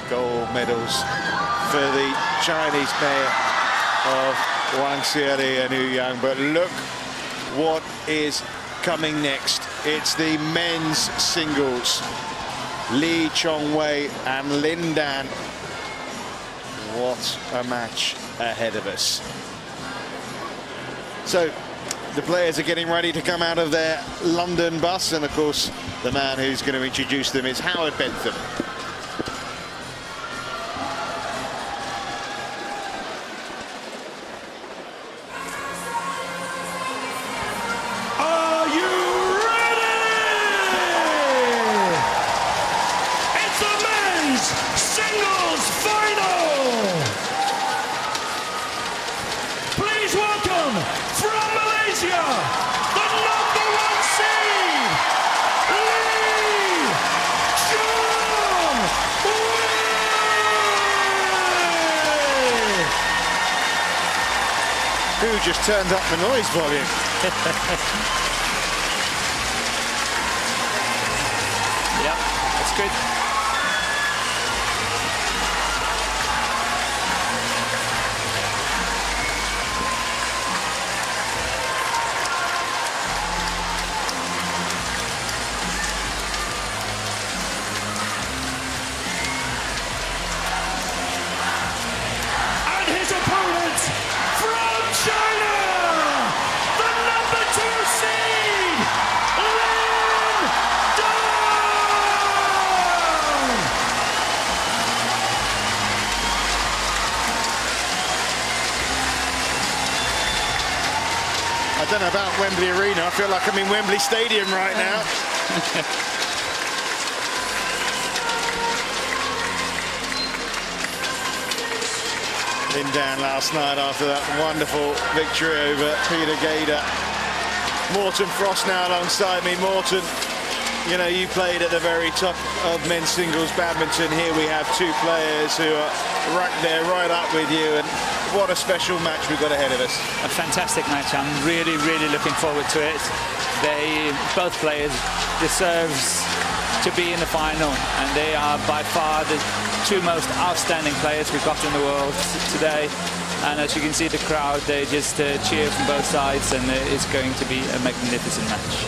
gold medals for the Chinese pair of Wang Xieli and Yu Yang. But look what is coming next. It's the men's singles. LeeChongWei and LinDan. What a match ahead of us. So the players are getting ready to come out of their London bus, and of course the man who's going to introduce them is Howard Bentham. Are you ready? It's the men's singles final. Please welcome from Malaysia, the #1 seed, LeeChongWei. Who just turned up the noise volume? Yeah, that's good. And his opponent from China, the #2 seed, LinDan. I don't know about Wembley Arena. I feel like I'm in Wembley Stadium right now. LinDan last night after that wonderful victory over Peter Gader. Morten Frost now alongside me. Morten, you know, you played at the very top of men's singles badminton. Here we have two players who are right there, right up with you, and what a special match we've got ahead of us. A fantastic match. I'm really, really looking forward to it. Both players deserves to be in the final, and they are by far the two most outstanding players we've got in the world today. And as you can see, the crowd, they just cheer from both sides, and it's going to be a magnificent match.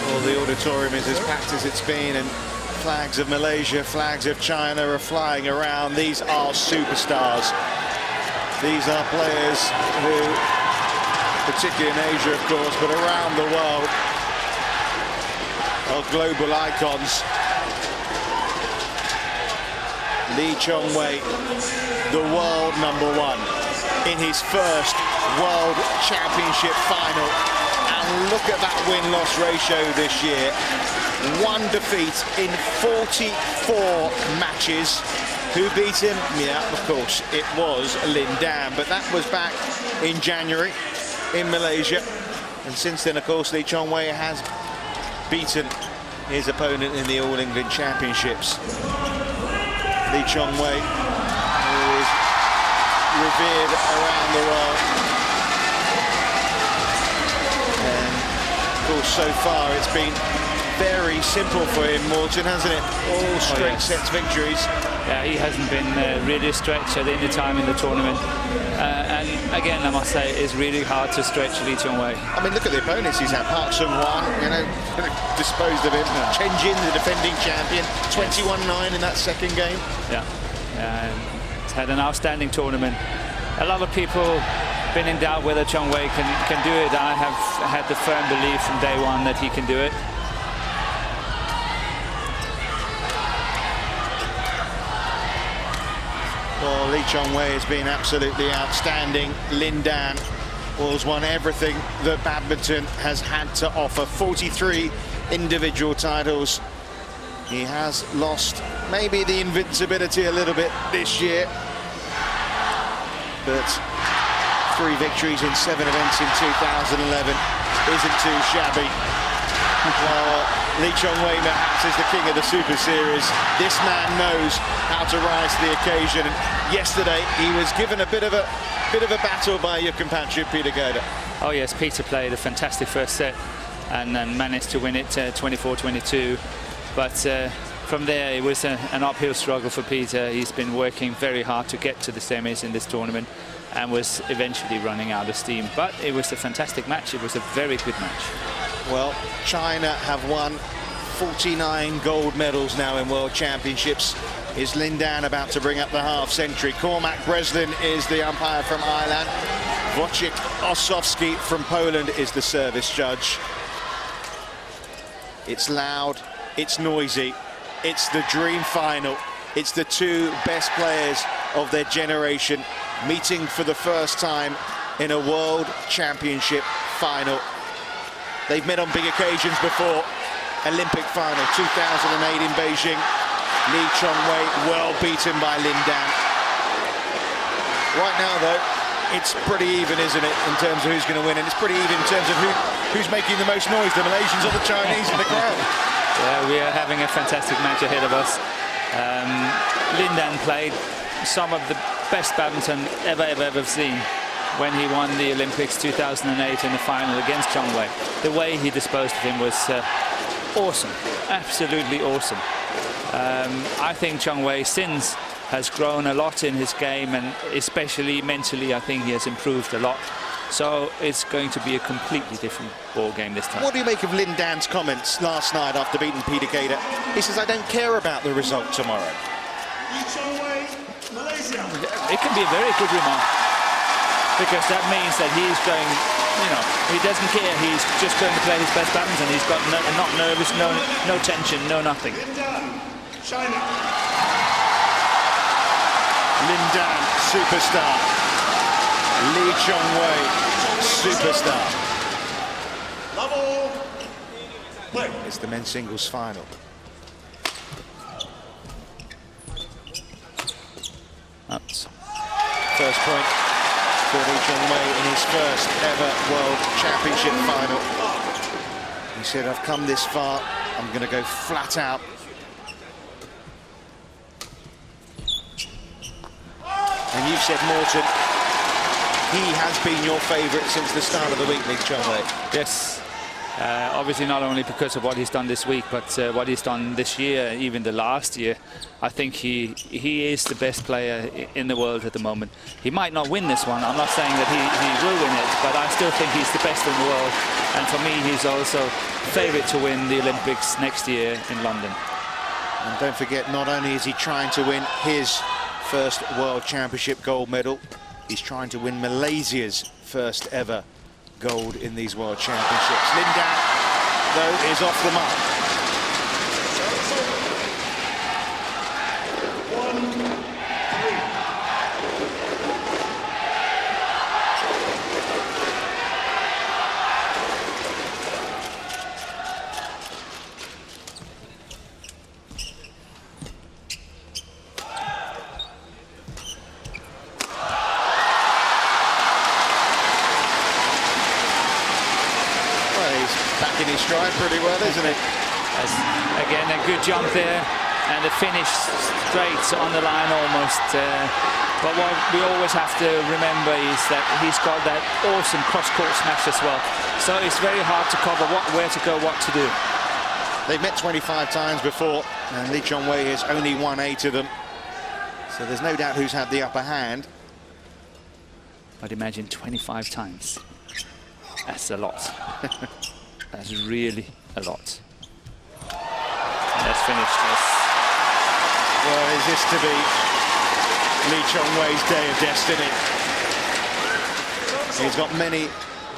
Well, the auditorium is as packed as it's been, and flags of Malaysia, flags of China are flying around. These are superstars. These are players who, particularly in Asia, of course, but around the world, are global icons. LeeChongWei, the world #1 in his first World Championship final. And look at that win-loss ratio this year. 1 defeat in 44 matches. Who beat him? Yeah, of course, it was LinDan, but that was back in January in Malaysia. And since then, of course, LeeChongWei has beaten his opponent in the All England Championships. LeeChongWei, who is revered around the world. And of course, so far it's been very simple for him, Morten, hasn't it? All straight sets victories. Yeah, he hasn't been really stretched at any time in the tournament. And again, I must say, it's really hard to stretch LeeChongWei. I mean, look at the opponents he's had. Park Sung-hwan, you know, disposed of him. Yeah. Chen Jin, the defending champion, 21-9 in that second game. Yeah, he's had an outstanding tournament. A lot of people been in doubt whether Chongwei can do it. I have had the firm belief from day one that he can do it. Well, LeeChongWei has been absolutely outstanding. LinDan has won everything that badminton has had to offer. 43 individual titles. He has lost maybe the invincibility a little bit this year, but 3 victories in 7 events in 2011 isn't too shabby. Well, LeeChongWei perhaps is the king of the Super Series. This man knows how to rise to the occasion. And yesterday, he was given a bit of a battle by your compatriot Peter Gader. Oh yes, Peter played a fantastic first set and then managed to win it 24-22. But from there, it was an uphill struggle for Peter. He's been working very hard to get to the semis in this tournament and was eventually running out of steam. But it was a fantastic match. It was a very good match. Well, China have won 49 gold medals now in World Championships. Is LinDan about to bring up the half century? Cormac Breslin is the umpire from Ireland. Wojciech Ossowski from Poland is the service judge. It's loud, it's noisy, it's the dream final. It's the two best players of their generation meeting for the first time in a World Championship final. They've met on big occasions before. Olympic final 2008 in Beijing. LeeChongWei well beaten by LinDan. Right now though, it's pretty even, isn't it, in terms of who's going to win, and it's pretty even in terms of who's making the most noise, the Malaysians or the Chinese in the crowd. Yeah, we are having a fantastic match ahead of us. LinDan played some of the best badminton ever seen when he won the Olympics 2008 in the final against Chongwei. The way he disposed of him was awesome, absolutely awesome. I think Chongwei since has grown a lot in his game, and especially mentally I think he has improved a lot. So it's going to be a completely different ball game this time. What do you make of LinDan's comments last night after beating Peter Gader? He says, I don't care about the result tomorrow. It can be a very good remark, because that means that he's going, you know, he doesn't care. He's just going to play his best badminton. He's got not nervous, no tension, no nothing. LinDan, superstar. LeeChongWei, superstar. It's the men's singles final. That's First point for LeeChongWei in his first ever World Championship final. He said, I've come this far, I'm going to go flat out. And you've said, Morten, he has been your favourite since the start of the week, LeeChongWei. yes. Obviously not only because of what he's done this week, but what he's done this year, even the last year. I think he is the best player in the world at the moment. He might not win this one. I'm not saying that he will win it, but I still think he's the best in the world. And for me, he's also favourite to win the Olympics next year in London. And don't forget, not only is he trying to win his first World Championship gold medal, he's trying to win Malaysia's first ever gold in these World Championships. LinDan, though, is off the mark. Back in his stride pretty well, isn't it? Again, a good jump there, and the finish straight on the line almost. But what we always have to remember is that he's got that awesome cross-court smash as well. So it's very hard to cover where to go, what to do. They've met 25 times before, and LeeChongWei has only won 8 of them. So there's no doubt who's had the upper hand. But imagine 25 times. That's a lot. That's really a lot. And that's finished. Yes. Well, is this to be LeeChongWei's day of destiny? He's got many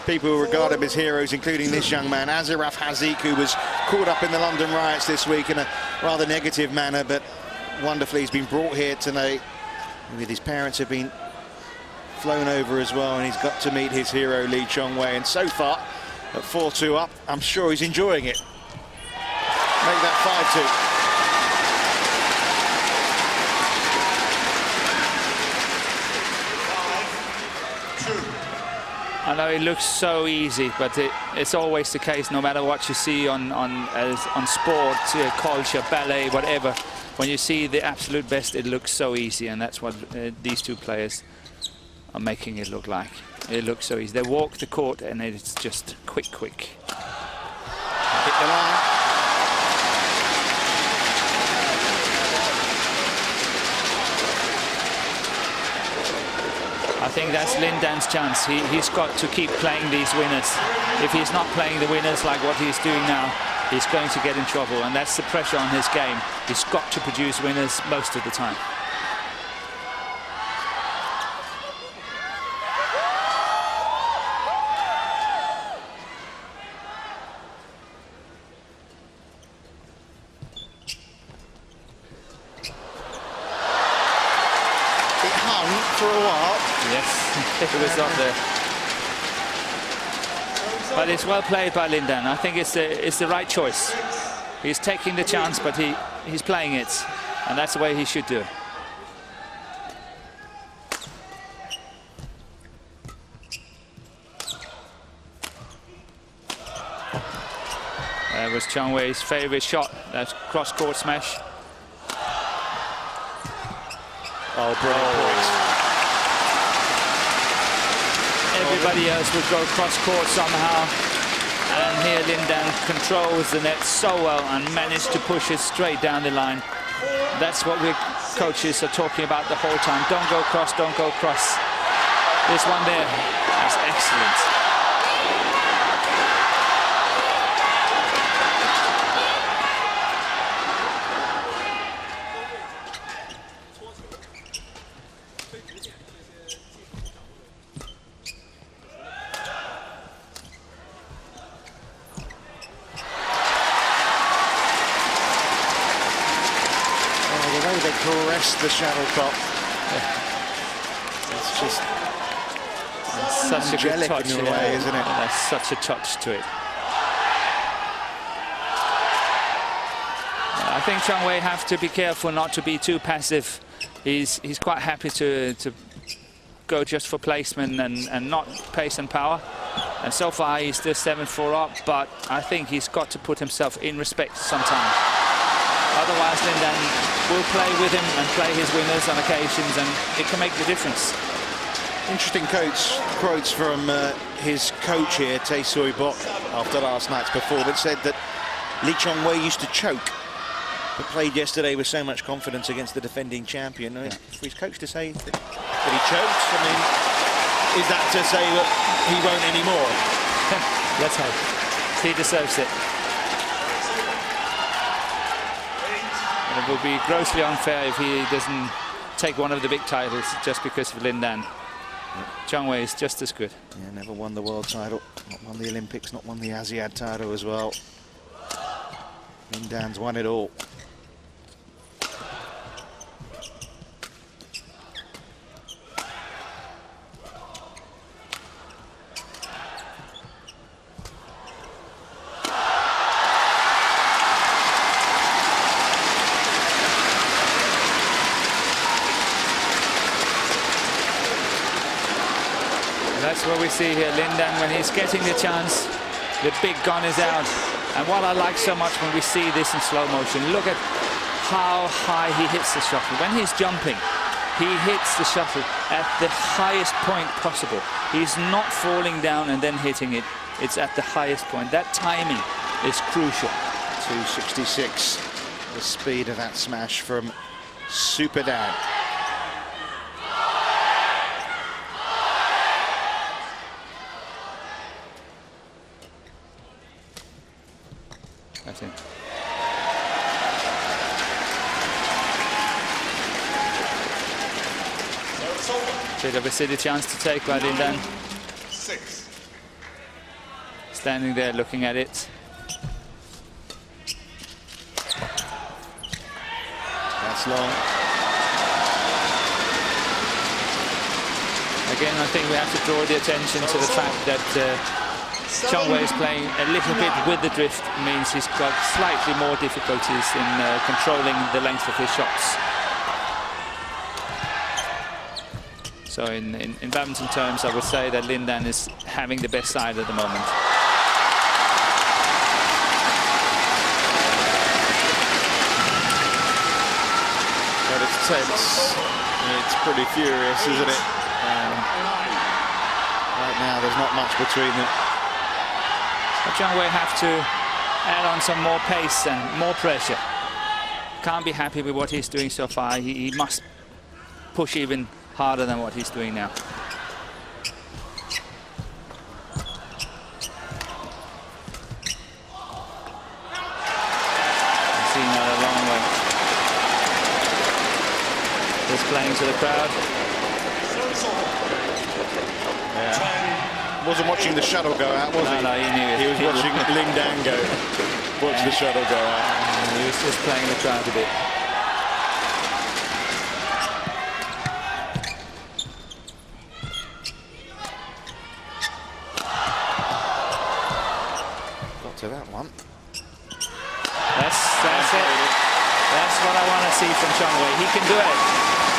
people who regard him as heroes, including this young man, Azaraf Haziq, who was caught up in the London riots this week in a rather negative manner, but wonderfully he's been brought here tonight. With his parents have been flown over as well, and he's got to meet his hero LeeChongWei, and so far at 4-2 up, I'm sure he's enjoying it. Make that 5-2. I know it looks so easy, but it's always the case, no matter what you see on sport, culture, ballet, whatever. When you see the absolute best, it looks so easy, and that's what these two players are making it look like. It looks so easy. They walk the court and it's just quick. Hit the line. I think that's LinDan's chance. He's got to keep playing these winners. If he's not playing the winners like what he's doing now, he's going to get in trouble, and that's the pressure on his game. He's got to produce winners most of the time. It hung for a while. Yes, it was up there. But it's well played by LinDan. I think it's the right choice. He's taking the chance, but he's playing it, and that's the way he should do it. That was LeeChongWei's favorite shot. That's cross-court smash. Oh, brilliant points. Everybody else would go cross-court somehow. And here LinDan controls the net so well and managed to push it straight down the line. That's what we coaches are talking about the whole time. Don't go cross, don't go cross. This one there, that's excellent. They caress the shuttlecock. It's just such a good touch in a way, isn't it? That's such a touch to it. I think LeeChongWei have to be careful not to be too passive. He's quite happy to go just for placement and not pace and power. And so far he's still 7-4 up, but I think he's got to put himself in respect sometimes. Otherwise, LinDan will play with him and play his winners on occasions, and it can make the difference. interesting quotes from his coach here, Tae Soy-bok, after last night's performance, said that LeeChongWei used to choke, but played yesterday with so much confidence against the defending champion. Yeah. For his coach to say that he choked, I mean, is that to say that he won't anymore? Let's hope. He deserves it. And it will be grossly unfair if he doesn't take one of the big titles just because of LinDan. LeeChongWei is just as good. Yeah, never won the world title, not won the Olympics, not won the ASEAN title as well. LinDan's won it all. That's what we see here. LinDan, when he's getting the chance, the big gun is out. And what I like so much when we see this in slow motion, look at how high he hits the shuttle. When he's jumping, he hits the shuttle at the highest point possible. He's not falling down and then hitting it. It's at the highest point. That timing is crucial. 266, the speed of that smash from Super Dan. That's it. Bit of a silly chance to take by LinDan. Standing there looking at it. That's long. Again, I think we have to draw the attention to the fact that LeeChongWei is playing a little bit with the drift, means he's got slightly more difficulties in controlling the length of his shots. So in badminton terms, I would say that LinDan is having the best side at the moment. But it's tense. It's pretty furious, isn't it? Right now, there's not much between them. LeeChongWei have to add on some more pace and more pressure. Can't be happy with what he's doing so far. He must push even harder than what he's doing now. playing to the crowd. Yeah. Wasn't watching the shuttle go out, was he? No, he knew it. He was watching LinDan go. Watch the shuttle go out. He was just playing the crowd a bit. Got to that one. That's it. That's what I want to see from Chongwei. He can do it,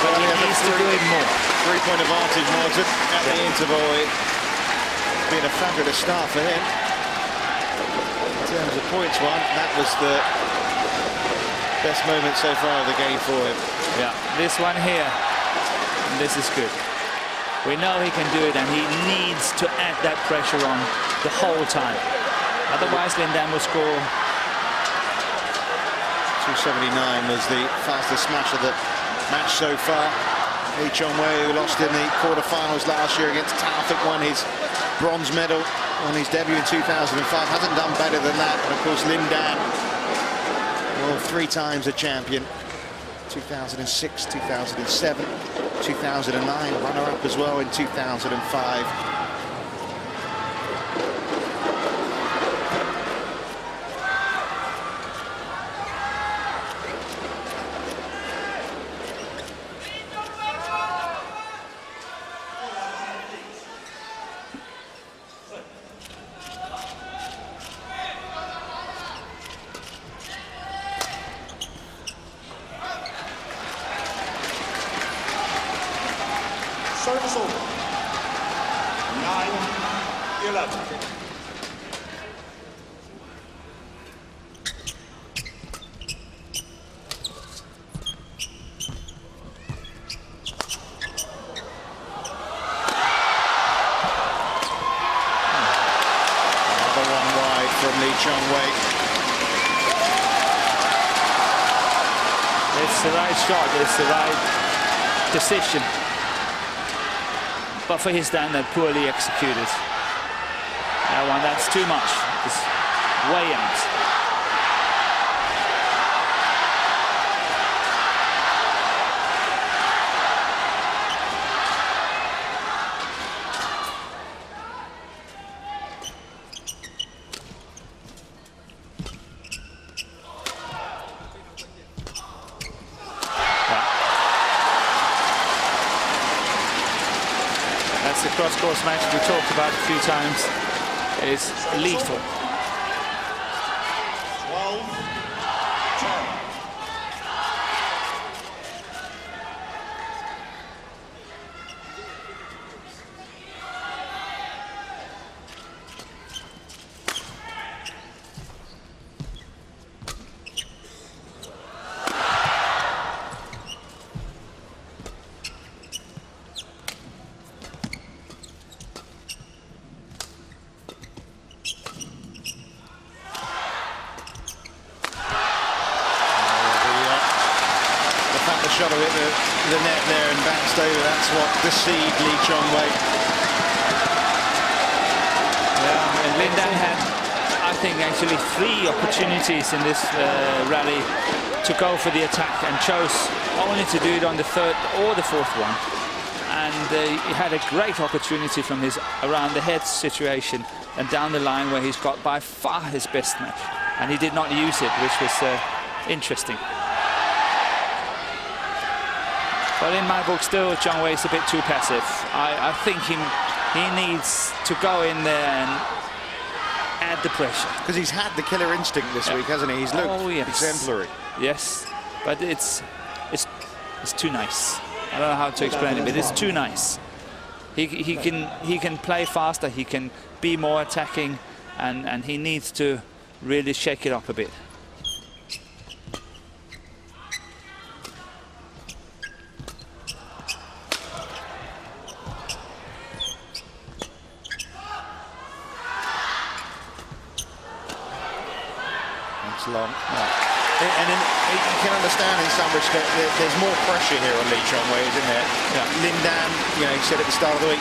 but he needs to do it more. 3-point advantage, Martin, at the interval. It's been a fabulous start for him. In terms of points won, that was the best moment so far of the game for him. Yeah, this one here, this is good. We know he can do it, and he needs to add that pressure on the whole time. Otherwise, LinDan will score. 279 was the fastest smash of the match so far. LeeChongWei, who lost in the quarterfinals last year against Taufik, won his bronze medal on his debut in 2005. Hasn't done better than that. And of course, LinDan, well, 3 times a champion. 2006, 2007, 2009, runner-up as well in 2005. Service over. 9-11. Another one wide from LeeChongWei. It's the right shot, it's the right decision. But for his standard, poorly executed. That one, that's too much. It's way out. That's the cross-course match we talked about a few times. It's lethal. 12-10. Shot of it, the net there and bounced over. That's what deceived LeeChongWei. Yeah, and LinDan had, I think, actually 3 opportunities in this rally to go for the attack, and chose only to do it on the 3rd or the 4th one. And he had a great opportunity from his around the head situation and down the line, where he's got by far his best match, and he did not use it, which was interesting. But in my book, still, Chongwei is a bit too passive. I think he needs to go in there and add the pressure. Because he's had the killer instinct this week, hasn't he? He's looked exemplary. Yes, but it's too nice. I don't know how to explain it, but it's too nice. He can play faster. He can be more attacking, and he needs to really shake it up a bit. Long. And you can understand in some respect that there's more pressure here on LeeChongWei, isn't there? Yeah. LinDan, you know, he said at the start of the week,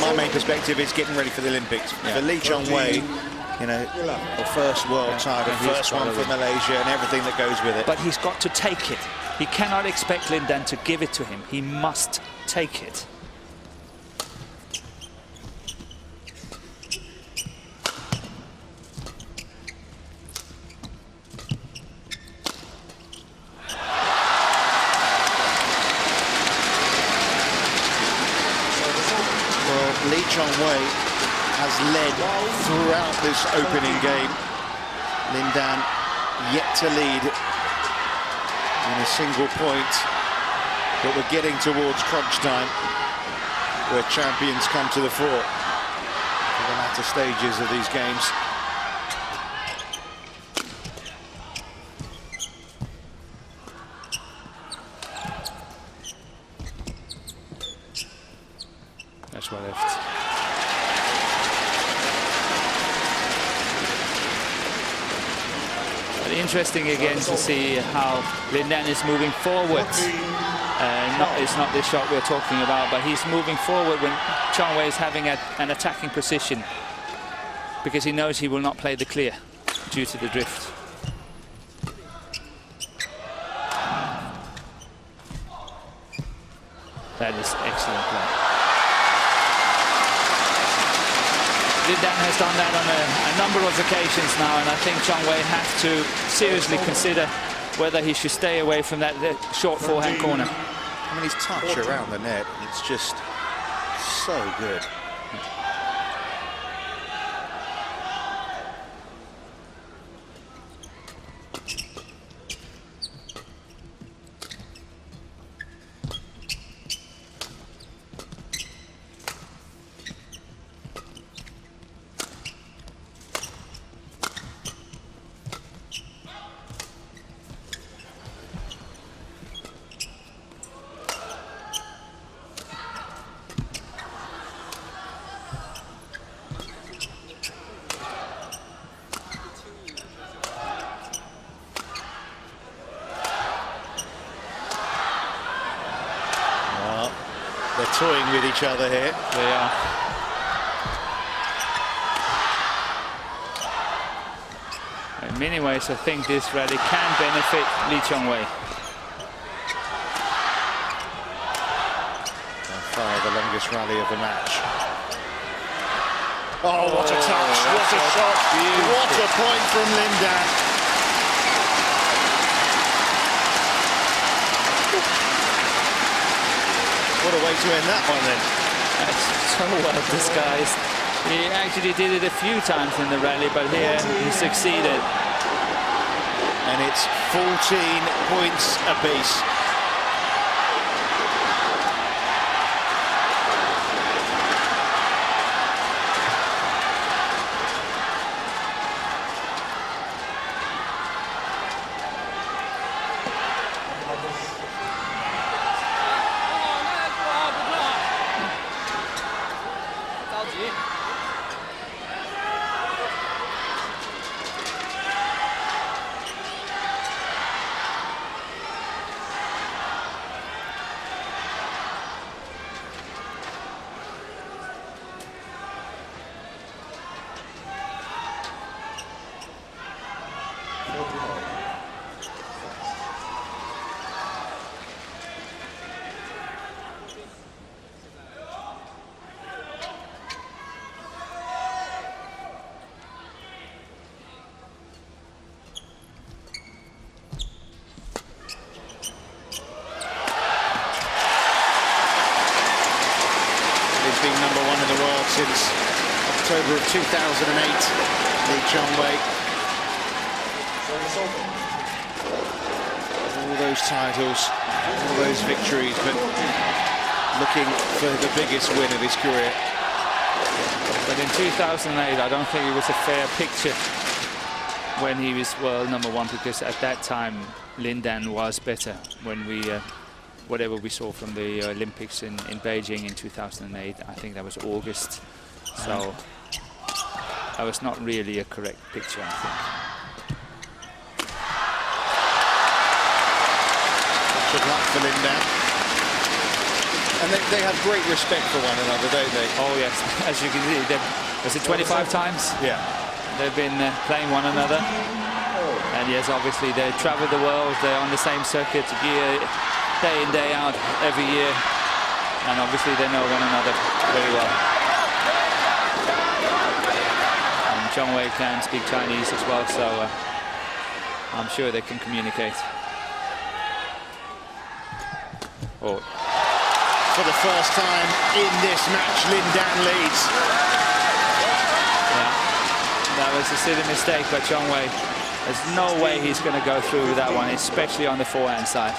my main perspective is getting ready for the Olympics. For LeeChongWei, you know, the first world title, first one for Malaysia, and everything that goes with it. But he's got to take it. He cannot expect LinDan to give it to him. He must take it. Well, LeeChongWei has led throughout this opening game. LinDan yet to lead in a single point, but we're getting towards crunch time, where champions come to the fore for the latter stages of these games. That's well left. But interesting again to see how LinDan is moving forward. It's not this shot we're talking about, but he's moving forward when LeeChongWei is having an attacking position, because he knows he will not play the clear due to the drift. That is excellent play. LinDan has done that on a number of occasions now, and I think LeeChongWei has to seriously consider whether he should stay away from that short forehand corner. I mean, his touch around the net, it's just so good. They're toying with each other here. They are. In many ways, I think this rally can benefit LeeChongWei. By far the longest rally of the match. Oh, what a touch, what a shot, what a point from LinDan. What a way to end that one then. That's so well disguised. He actually did it a few times in the rally, but here he succeeded. And it's 14 points apiece. Being number one in the world since October of 2008, LeeChongWei. All those titles, all those victories, but looking for the biggest win of his career. But in 2008, I don't think it was a fair picture when he was world number one, because at that time LinDan was better. When we whatever we saw from the Olympics in Beijing in 2008, I think that was August. So that was not really a correct picture, I think. Good luck for LinDan. And they have great respect for one another, don't they? Oh yes, as you can see, was it 25 times? Yeah. They've been playing one another. And And yes, obviously they travel the world. They're on the same circuit day in, day out, every year. And obviously they know one another very well. And LeeChongWei can speak Chinese as well, so I'm sure they can communicate. Oh. For the first time in this match, LinDan leads. Yeah, that was a silly mistake by LeeChongWei. There's no way he's going to go through with that one, especially on the forehand side.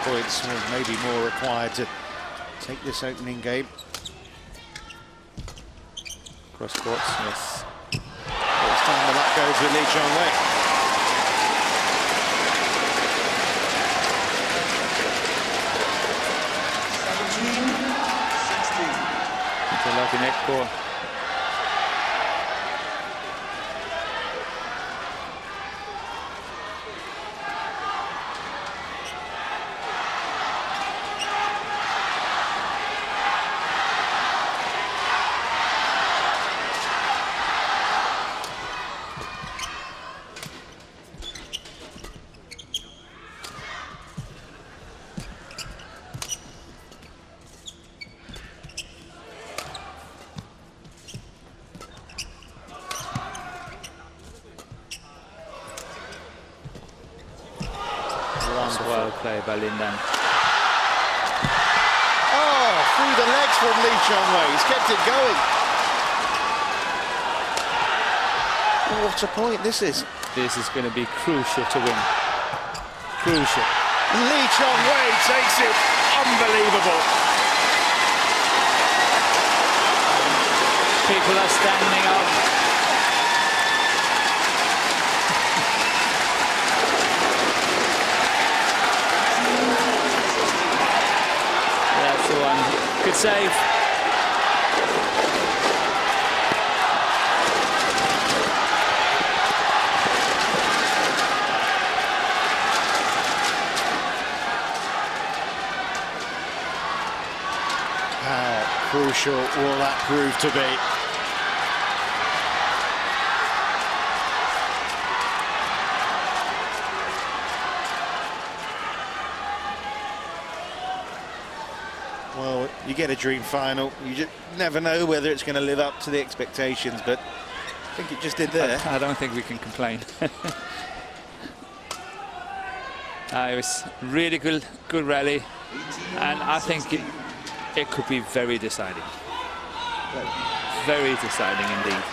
Points, maybe more required to take this opening game. Cross courts, yes. This time the luck goes with LeeChongWei. Lucky net core. Well played by LinDan. Oh, through the legs from LeeChongWei. He's kept it going. Oh, what a point this is. This is going to be crucial to win. Crucial. LeeChongWei takes it. Unbelievable. People are standing up. Good save. How crucial will that prove to be? Well, you get a dream final. You just never know whether it's going to live up to the expectations, but I think it just did there. I don't think we can complain. It was really good rally, and I think it could be very deciding. Very deciding indeed.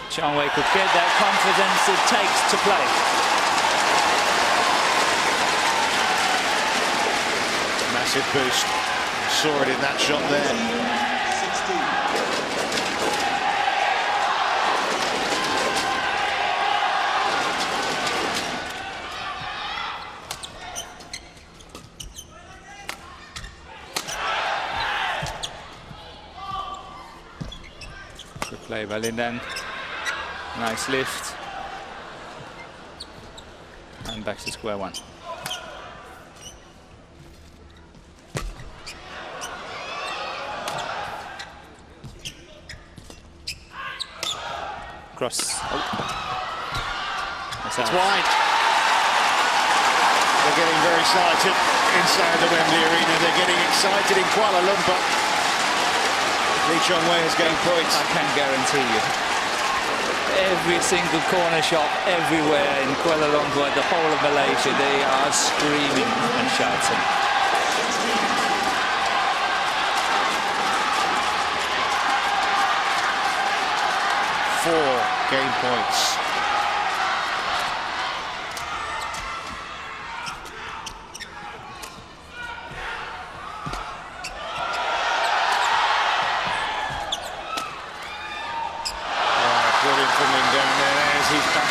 LeeChongWei could get that confidence it takes to play. Massive boost. Saw it in that shot there. 16. Good play by LinDan. Nice lift. And back to square one. Cross. Oh. It's wide. They're getting very excited inside the Wembley Arena. They're getting excited in Kuala Lumpur. LeeChongWei has gained points. I can guarantee you. Every single corner shop, everywhere in Kuala Lumpur, the whole of Malaysia, they are screaming and shouting. Four game points.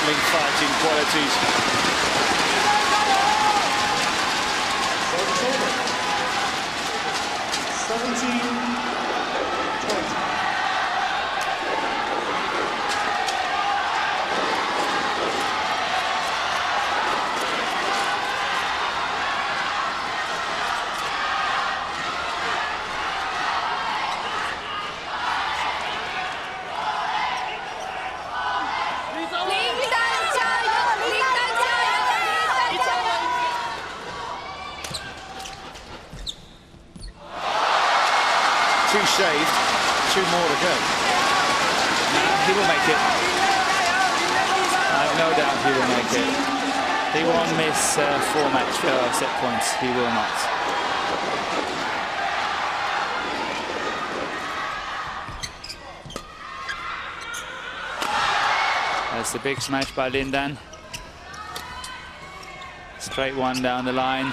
outstanding fighting qualities. 17-20. Two saved, two more to go. He will make it. I have no doubt he will make it. He won't miss 4 match set points. He will not. That's the big smash by LinDan. Straight one down the line.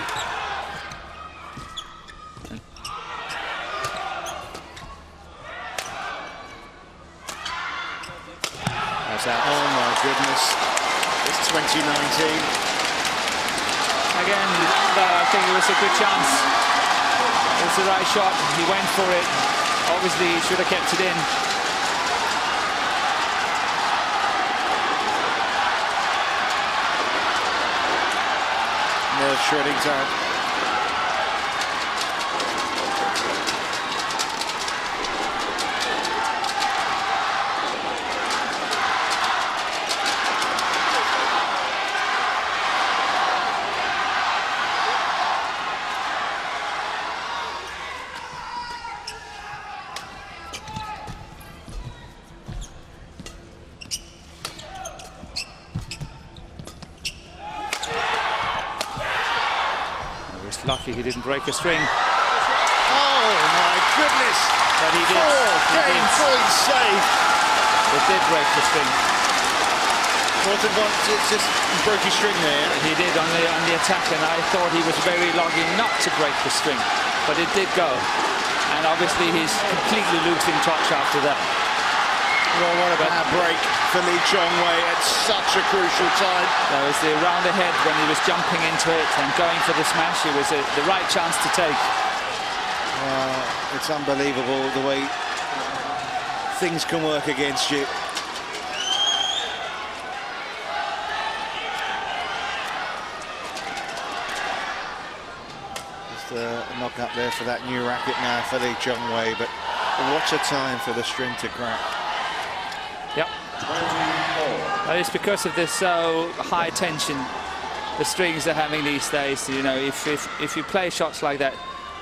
Oh my goodness, it's 2019. Again, I think it was a good chance. It was the right shot, he went for it. Obviously, he should have kept it in. Nerve shredding time. Lucky he didn't break a string. Oh my goodness! But he did. 4 game points saved. It did break the string. Just broke his string there. He did on the attack, and I thought he was very lucky not to break the string, but it did go. And obviously he's completely losing touch after that. Well, what a bad break for LeeChongWei at such a crucial time. That was the round ahead when he was jumping into it and going for the smash. It was the right chance to take. It's unbelievable the way things can work against you. Just a knock up there for that new racket now for LeeChongWei, but what a time for the string to crack. Yep. Well, it's because of this so high tension the strings are having these days. You know, if you play shots like that,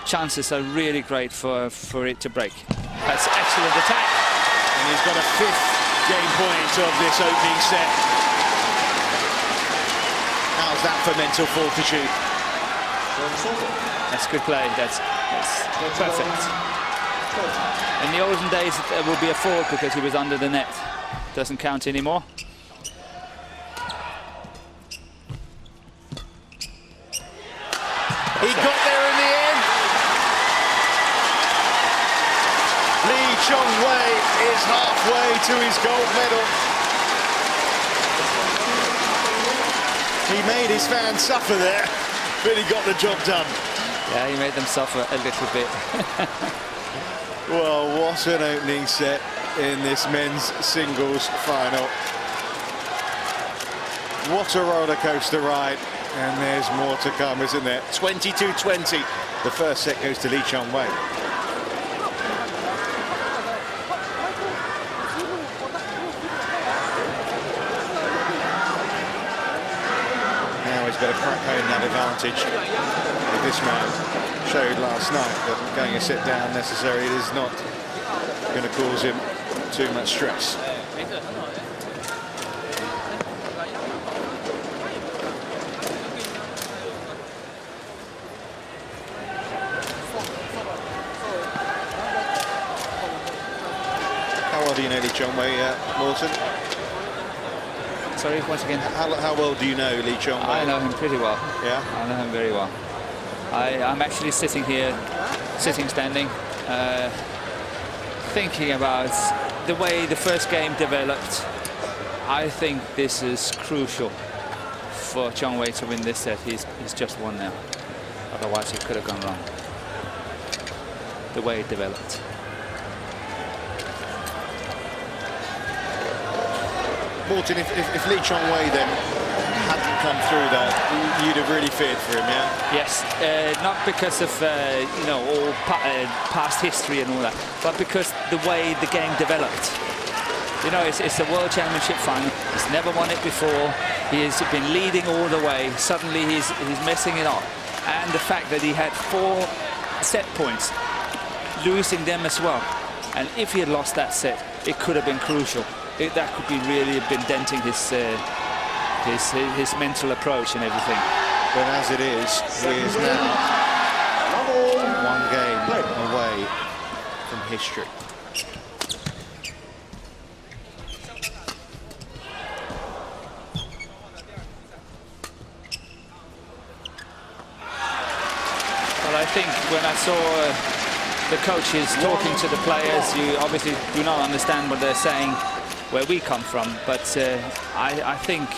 chances are really great for it to break. That's excellent attack. And he's got a 5th game point of this opening set. How's that for mental fortitude? That's good play. That's perfect. In the olden days, it would be a fault because he was under the net. Doesn't count anymore. He got there in the end. LeeChongWei is halfway to his gold medal. He made his fans suffer there, but he got the job done. Yeah, he made them suffer a little bit. Well, what an opening set in this men's singles final. What a roller coaster ride, and there's more to come, isn't there? 22-20. The first set goes to LeeChongWei. Now he's got to crack home that advantage. This man showed last night that going a set down necessary, it is not going to cause him too much stress. How well do you know LeeChongWei, Morton? Sorry, once again. How well do you know LeeChongWei? I know him pretty well. Yeah? I know him very well. I'm actually sitting here, standing, thinking about the way the first game developed I think this is crucial for LeeChongWei to win this set. He's just won now. Otherwise, it could have gone wrong. The way it developed. Morten, if LeeChongWei then hadn't come through that, you'd have really feared for him, yeah? Yes, not because of you know, all past history and all that, but because the way the game developed. You know, it's a World Championship final. He's never won it before. He has been leading all the way. Suddenly he's messing it up, and the fact that he had 4 set points, losing them as well. And if he had lost that set, it could have been crucial. That could be really been denting his mental approach and everything. But as it is, he is now 1 game away from history. Well, I think when I saw the coaches talking to the players, you obviously do not understand what they're saying where we come from, but I think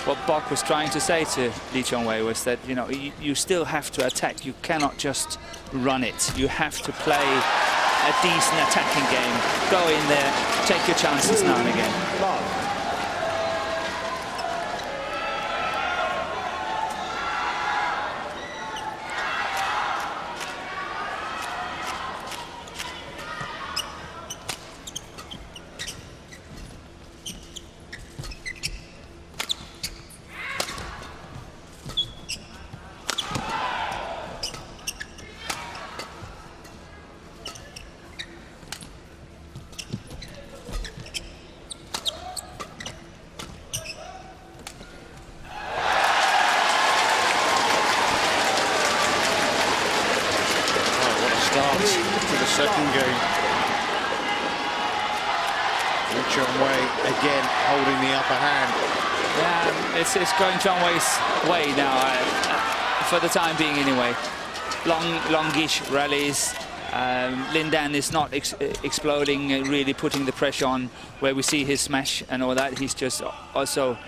what Bok was trying to say to LeeChongWei was that, you know, you still have to attack. You cannot just run it. You have to play a decent attacking game. Go in there, take your chances now and again. To the second game. LeeChongWei again holding the upper hand. Yeah, it's going LeeChongWei's way now, for the time being anyway. Longish rallies. LinDan is not exploding, really putting the pressure on where we see his smash and all that. He's just also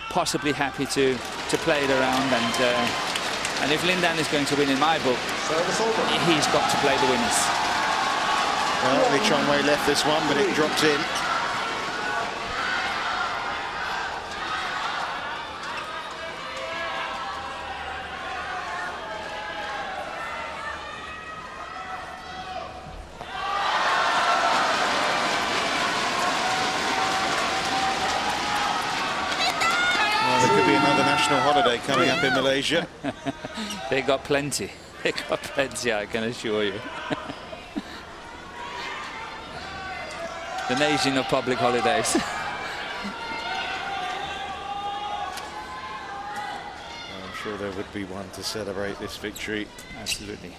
possibly happy to play it around, and if LinDan is going to win in my book, he's got to play the winners. Well, LeeChongWei left this one, but it drops in. Well, there could be another national holiday coming up in Malaysia. They got plenty. They got plenty, I can assure you. The nation of public holidays. I'm sure there would be one to celebrate this victory. Absolutely.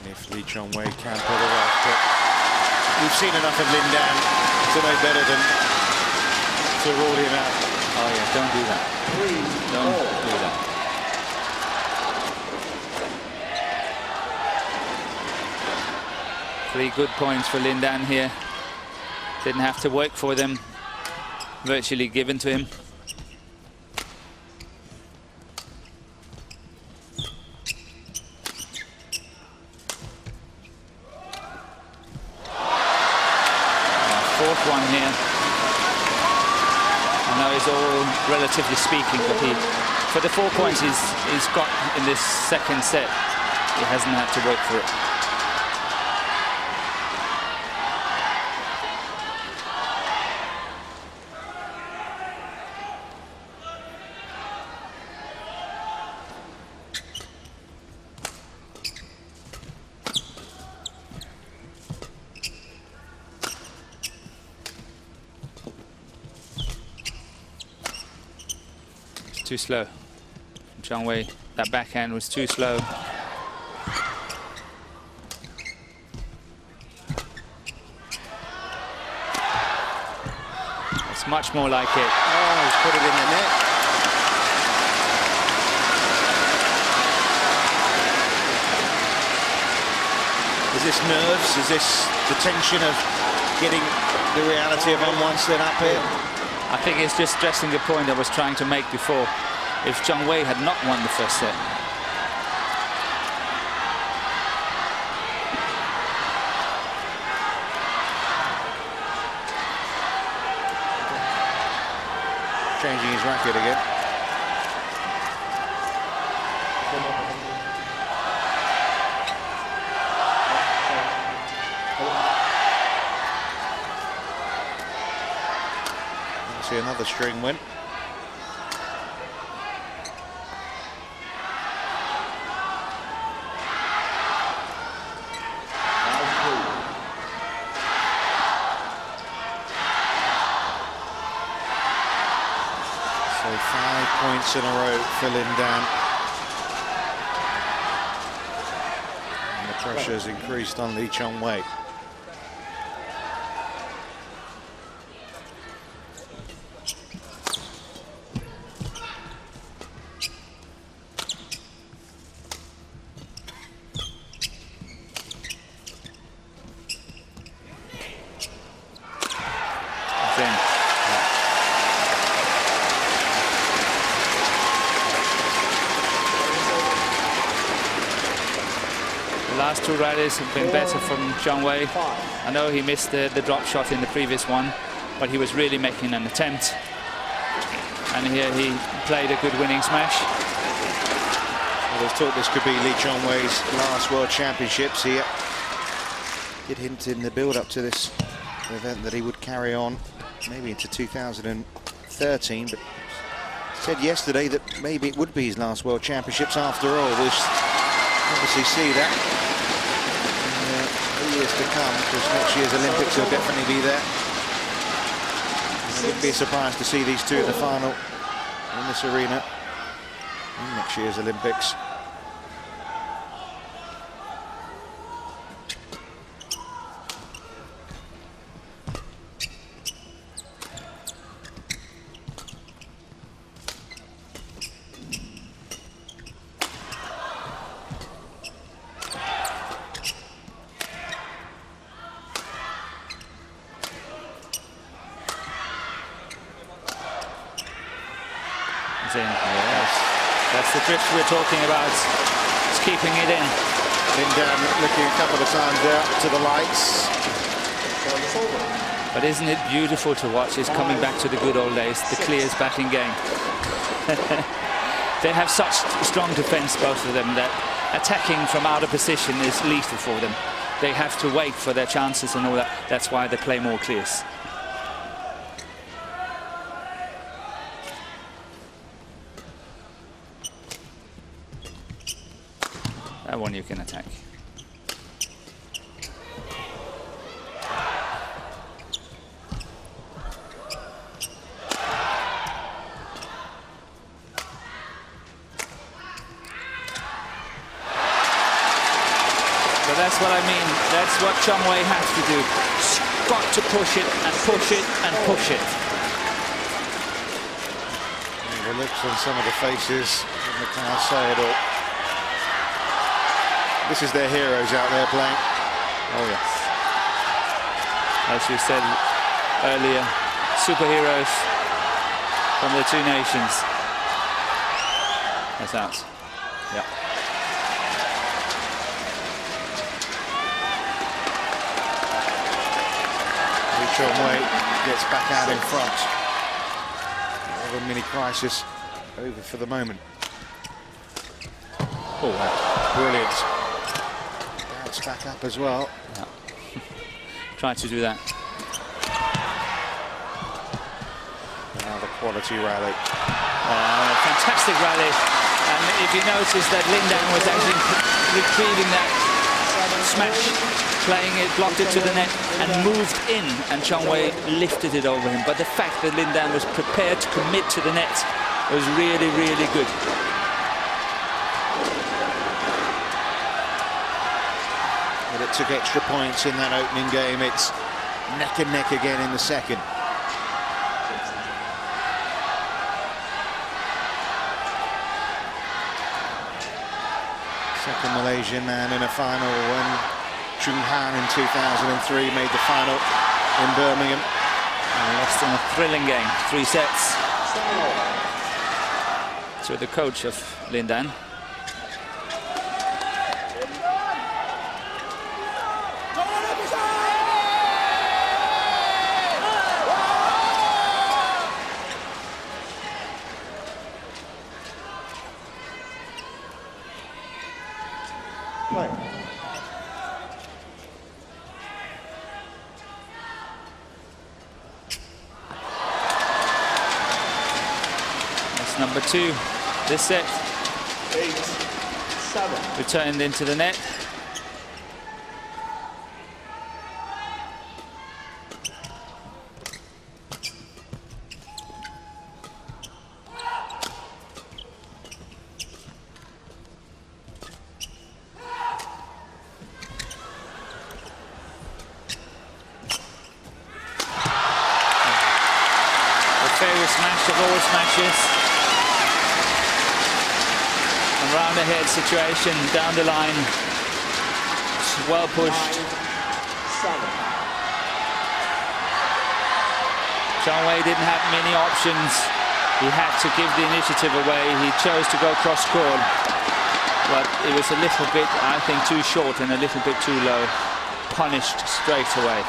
And if LeeChongWei can pull it off, but we've seen enough of LinDan to know better than to rule him out. Oh yeah, don't do that. Don't do that. 3 good points for LinDan here. Didn't have to work for them. Virtually given to him. Fourth one here. I know it's all relatively speaking, but for the 4 points he's got in this second set, he hasn't had to work for it. Too slow. LeeChongWei, that backhand was too slow. It's much more like it. Oh, he's put it in the net. Is this nerves? Is this the tension of getting the reality of unwinding up here? I think it's just stressing the point I was trying to make before. If LeeChongWei had not won the first set, changing his racket again. See another string win. So 5 points in a row for LinDan. And the pressure's increased on LeeChongWei. The last two rallies have been better from LeeChongWei. I know he missed the drop shot in the previous one, but he was really making an attempt. And here he played a good winning smash. Well, there's talk this could be LeeChongWei's last World Championships. He did hint in the build-up to this event that he would carry on maybe into 2013, but said yesterday that maybe it would be his last World Championships after all. We'll obviously see that in the years to come, because next year's Olympics will definitely be there. I wouldn't be surprised to see these two in the final in this arena in next year's Olympics. Yes. That's the drift we're talking about. It's keeping it in. LinDan looking a couple of times out to the lights. But isn't it beautiful to watch? It's coming back to the good old days, the clears batting game. They have such strong defense, both of them, that attacking from out of position is lethal for them. They have to wait for their chances and all that. That's why they play more clears. That one you can attack. So that's what I mean. That's what LeeChongWei has to do. Got to push it and push it and push it. The looks on some of the faces, and can't say it all. This is their heroes out there playing. Oh yes. As you said earlier, superheroes from the two nations. That's out. Yeah. LeeChongWei gets back out in front. A mini crisis over for the moment. Oh, wow. Brilliant. Bounce back up as well. Yeah. Trying to do that. Another quality rally. Fantastic rally. And if you notice that LinDan was actually retrieving that smash, playing it, blocked it to the net and moved in, and LeeChongWei lifted it over him. But the fact that LinDan was prepared to commit to the net was really, really good. But it took extra points in that opening game. It's neck and neck again in the second. Second Malaysian man in a final when Chung Han in 2003 made the final in Birmingham. And lost in a thrilling game, 3 sets. To the coach of LinDan. That's number 2 this set. 8-7. Returned into the net. Favorite smash of all smashes. And round ahead situation, down the line. It's well pushed. 9-7. LeeChongWei didn't have many options. He had to give the initiative away. He chose to go cross court. But it was a little bit, I think, too short and a little bit too low. Punished straight away.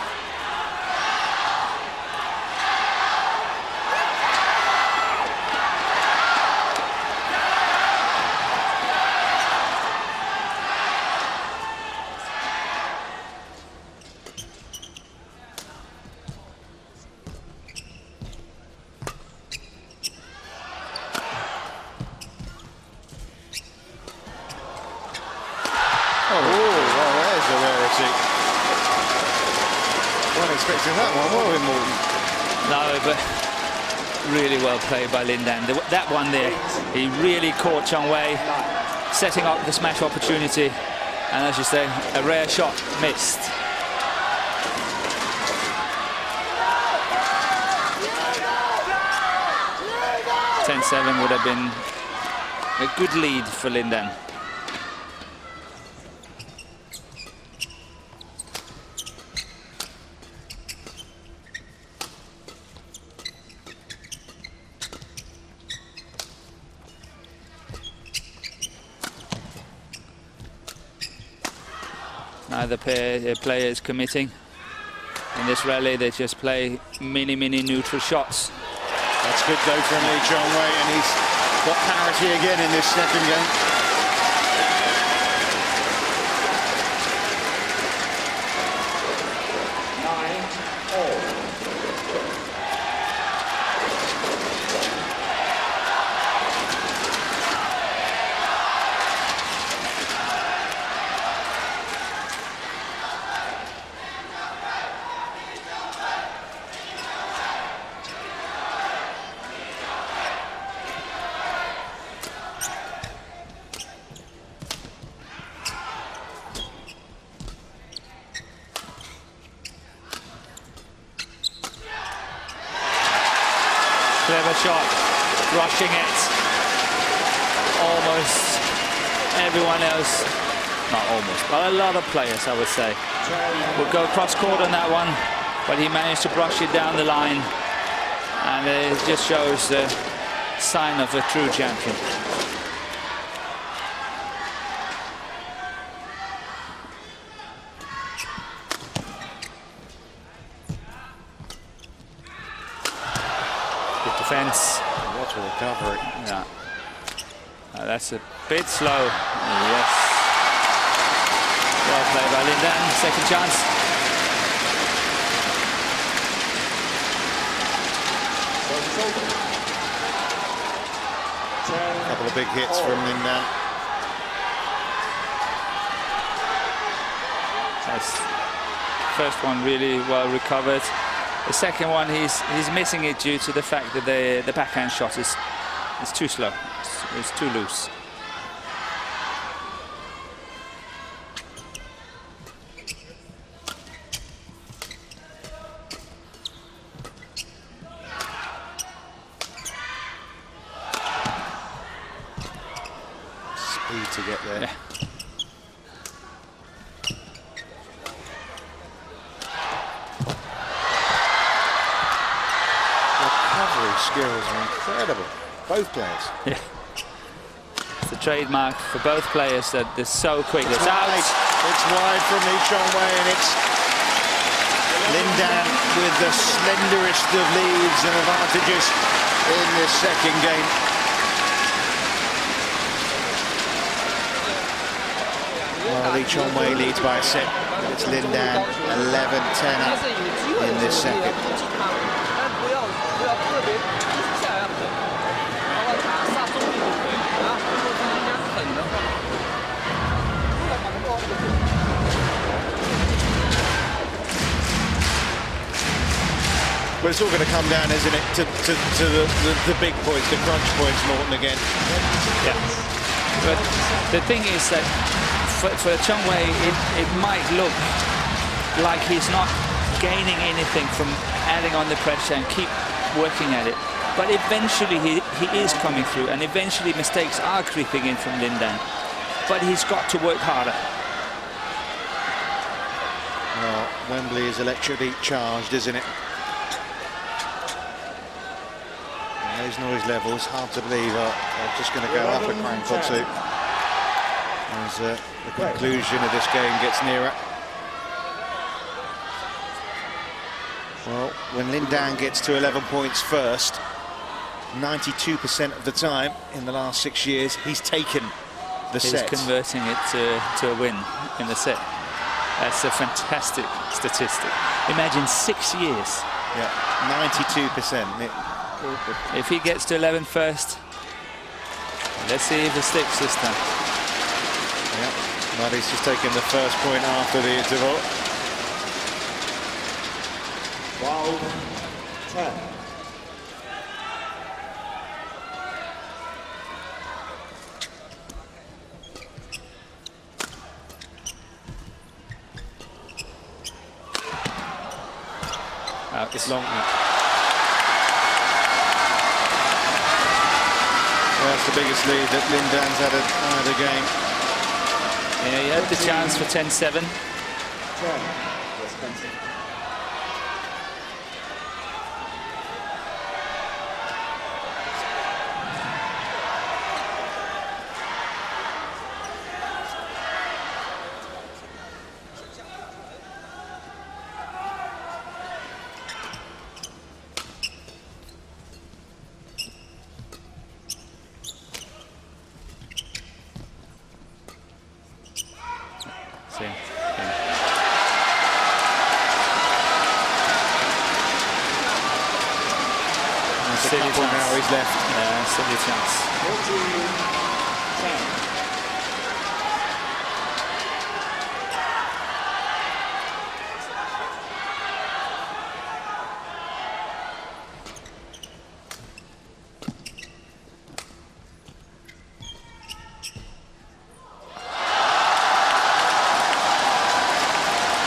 Oh, well, there's the rarity. Wasn't expecting that one, were we, Morten? No, but really well played by LinDan. That one there, he really caught LeeChongWei, setting up the smash opportunity. And as you say, a rare shot missed. (10-7) would have been a good lead for LinDan. Neither player is committing in this rally. They just play mini neutral shots. That's good though from LeeChongWei, and he's got parity again in this second game. Clever shot, rushing it. Almost everyone else, not almost, but a lot of players, I would say, would go cross court on that one, but he managed to brush it down the line, and it just shows the sign of a true champion. Defense. What a recovery. Yeah. That's a bit slow. Yes. Well played by LinDan. Second chance. A couple of big hits from LinDan. That's first one really well recovered. The second one, he's missing it due to the fact that the backhand shot is too slow. It's too loose. Speed to get there. Yeah. skills are incredible. Both players. Yeah. It's the trademark for both players that they're so quick. It's out. It's wide from LeeChongWei, and it's LinDan with the slenderest of leads and advantages in this second game. Well, LeeChongWei leads by a set. It's LinDan 11-10 up in this second. But it's all going to come down, isn't it, to the big points, the crunch points, Norton again. Yeah. But the thing is that for Chongwei, it might look like he's not gaining anything from adding on the pressure and keep working at it. But eventually he is coming through, and eventually mistakes are creeping in from LinDan. But he's got to work harder. Well, Wembley is electrically charged, isn't it? Those noise levels, hard to believe, are just going to go up a crank or two as the conclusion of this game gets nearer. Well, when LinDan gets to 11 points first, 92% of the time in the last 6 years, he's taken the set. He's converting it to a win in the set. That's a fantastic statistic. Imagine 6 years. Yeah, 92%. If he gets to 11 first, let's see if it sticks this time. Yeah, but he's just taken the first point after the interval. Round 10. It's long. That's the biggest lead that LinDan's had at either game. Yeah, he had the chance for 10-7. See. Silly chance. Now he's left. Yeah, silly chance. 14-10.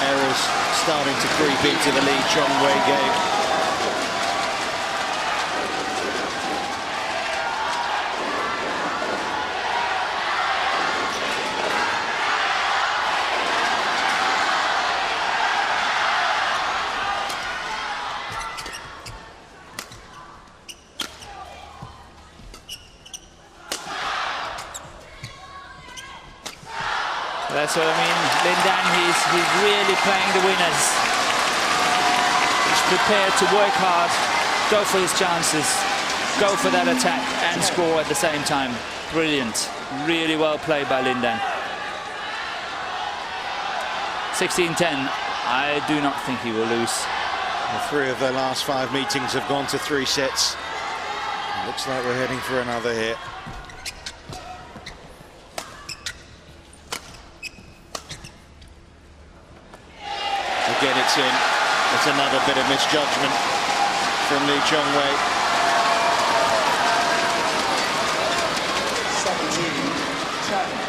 Errors starting to creep into the LeeChongWei game. That's what I mean. LinDan, he's really playing the winners. He's prepared to work hard, go for his chances, go for that attack and score at the same time. Brilliant. Really well played by LinDan. 16-10. I do not think he will lose. Well, 3 of their last 5 meetings have gone to 3 sets. It looks like we're heading for another here. Again, it's in. It's another bit of misjudgment from LeeChongWei. 17-10.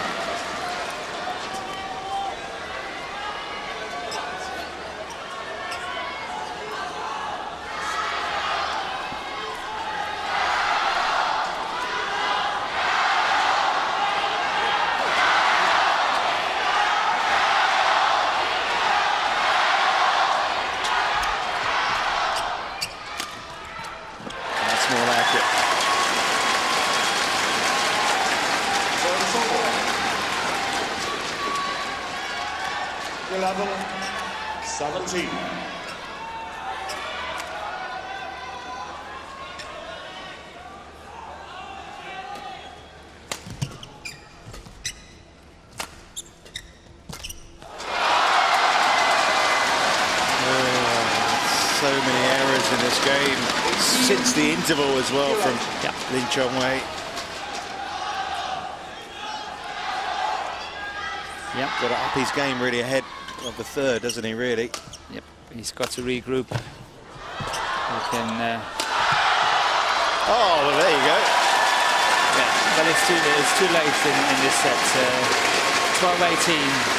7-17. So many errors in this game since the interval as well from LeeChongWei. Yep. Got to up his game really ahead of the third, doesn't he, really? Yep, he's got to regroup. He can... Oh, well, there you go. Yeah, but it's too late in this set. 12-18.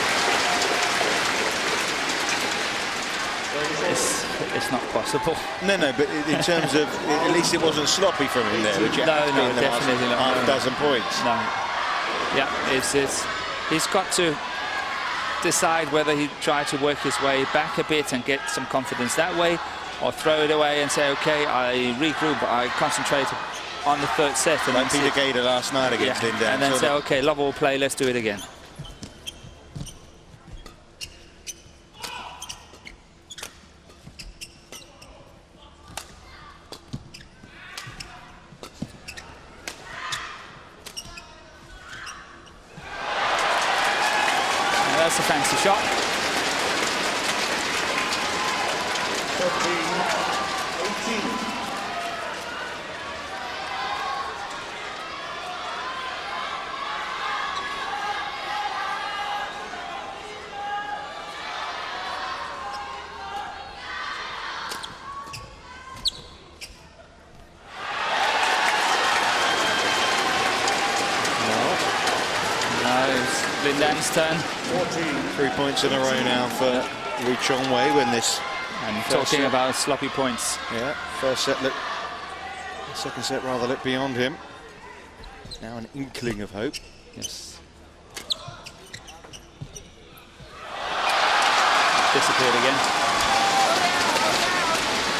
It's not possible. No, but in terms of, at least it wasn't sloppy from him there, which no, definitely not. Half dozen points. No. Yeah, he's got to decide whether he try to work his way back a bit and get some confidence that way, or throw it away and say, okay, I regroup, I concentrate on the third set. And like Peter Gader last night against LinDan. And then say, okay, love all play, let's do it again. That's a fancy shot. 13-18. LinDan's turn. 3 points in a row now for LeeChongWei when this. And talking about sloppy points. Yeah, first set looked, second set rather looked beyond him. Now an inkling of hope. Yes. Disappeared again.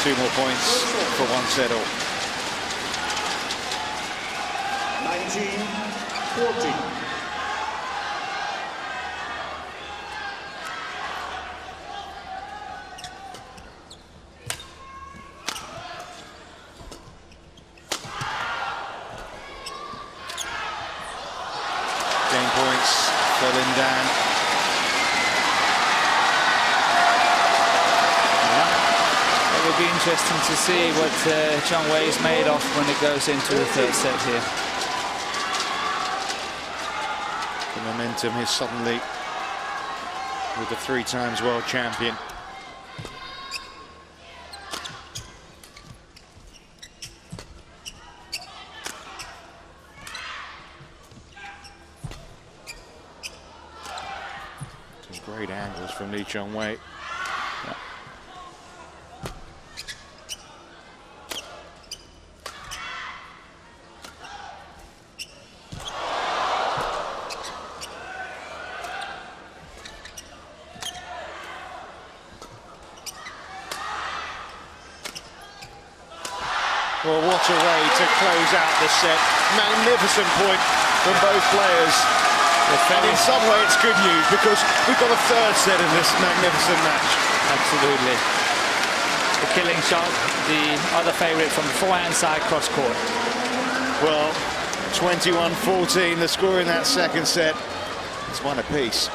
2 more points for one set all. 19-14. Game points for LinDan. It will be interesting to see what LeeChongWei is made of when it goes into the third set here. The momentum is suddenly with the 3 times world champion. Some great angles from LeeChongWei. Yeah. Well, what a way to close out the set. Magnificent point from both players. And in some way it's good news because we've got a third set in this magnificent match. Absolutely. The killing shot, the other favourite from the forehand side cross court. Well, 21-14, the score in that second set. It's one apiece.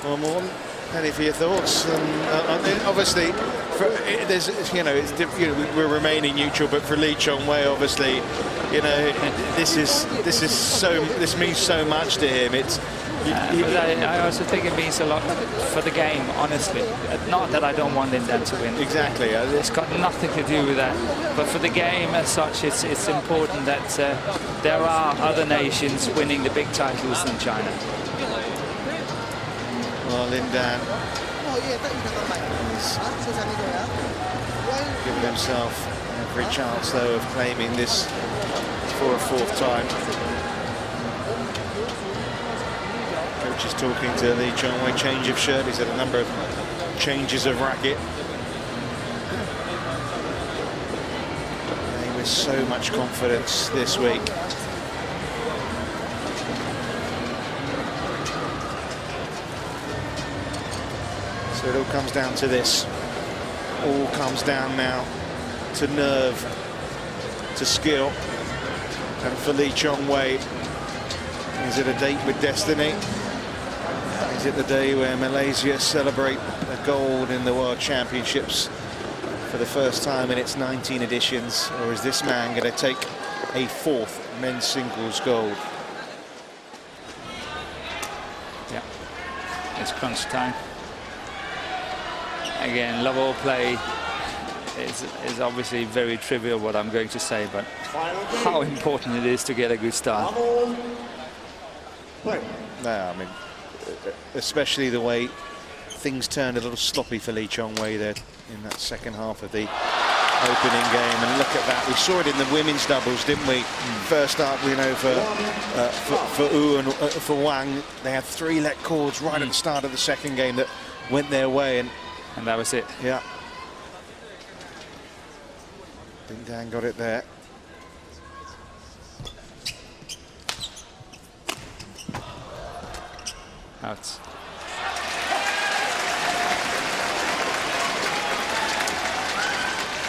Well, Morten, any for your thoughts? And obviously, there's, we're remaining neutral, but for LeeChongWei, obviously, this means so much to him. I also think it means a lot for the game, honestly. Not that I don't want LinDan to win. Exactly. It's got nothing to do with that. But for the game as such, it's important that there are other nations winning the big titles than China. Well, LinDan has given himself every chance, though, of claiming this for a 4th time. Coach is talking to LeeChongWei, change of shirt. He's had a number of changes of racket. Playing with so much confidence this week. So it all comes down to this. All comes down now to nerve, to skill. And for LeeChongWei, is it a date with destiny? Is it the day where Malaysia celebrate a gold in the World Championships for the first time in its 19 editions? Or is this man going to take a 4th men's singles gold? Yeah, it's crunch time. Again, love all play is obviously very trivial what I'm going to say, but how important it is to get a good start. Play. No, I mean, especially the way things turned a little sloppy for LeeChongWei there in that second half of the opening game. And look at that, we saw it in the women's doubles, didn't we? First up, you know, for Wu and for Wang, they had 3 let cords right at the start of the second game that went their way, and that was it. Yeah. LinDan got it there. Out.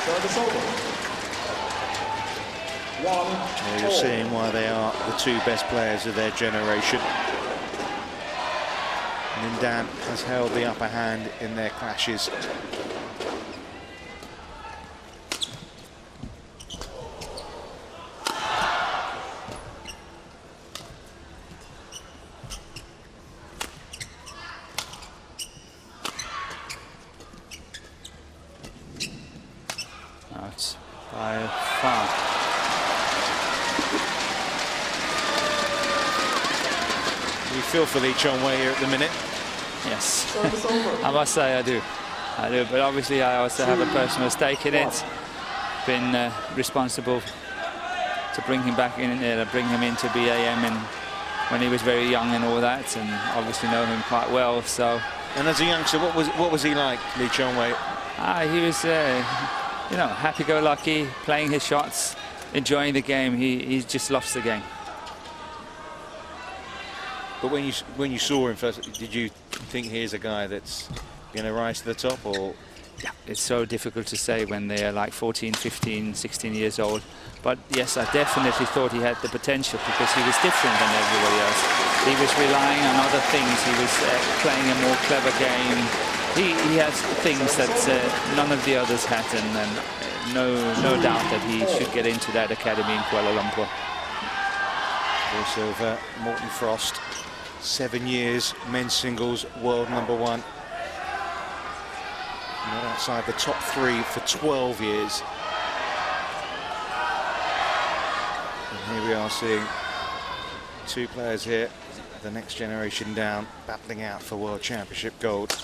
Service over. 1. Yeah, you're seeing why they are the 2 best players of their generation. LinDan has held the upper hand in their clashes. Out by far. You feel for LeeChongWei here at the minute. Yes, I must say I do. But obviously I also have a personal stake in it. Been responsible to bring him back in, bring him into BAM and when he was very young and all that, and obviously know him quite well. So. And as a youngster, what was he like, LeeChongWei? He was, you know, happy-go-lucky, playing his shots, enjoying the game. He just loves the game. But when you saw him first, did you think here's a guy that's going to rise to the top, or? Yeah, it's so difficult to say when they're like 14, 15, 16 years old. But yes, I definitely thought he had the potential because he was different than everybody else. He was relying on other things. He was playing a more clever game. He has things that none of the others had, and no doubt that he should get into that academy in Kuala Lumpur. Also, Morten Frost, 7 years, men's singles world #1. Not outside the top 3 for 12 years. And here we are seeing 2 players here, the next generation down, battling out for World Championship gold.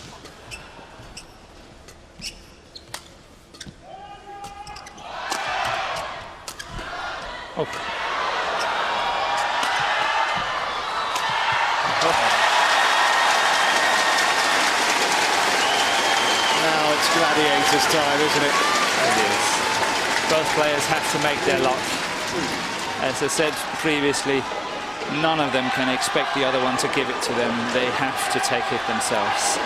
Oh. Now it's gladiators time, isn't it? It is. Both players have to make their lot. As I said previously, none of them can expect the other one to give it to them. They have to take it themselves.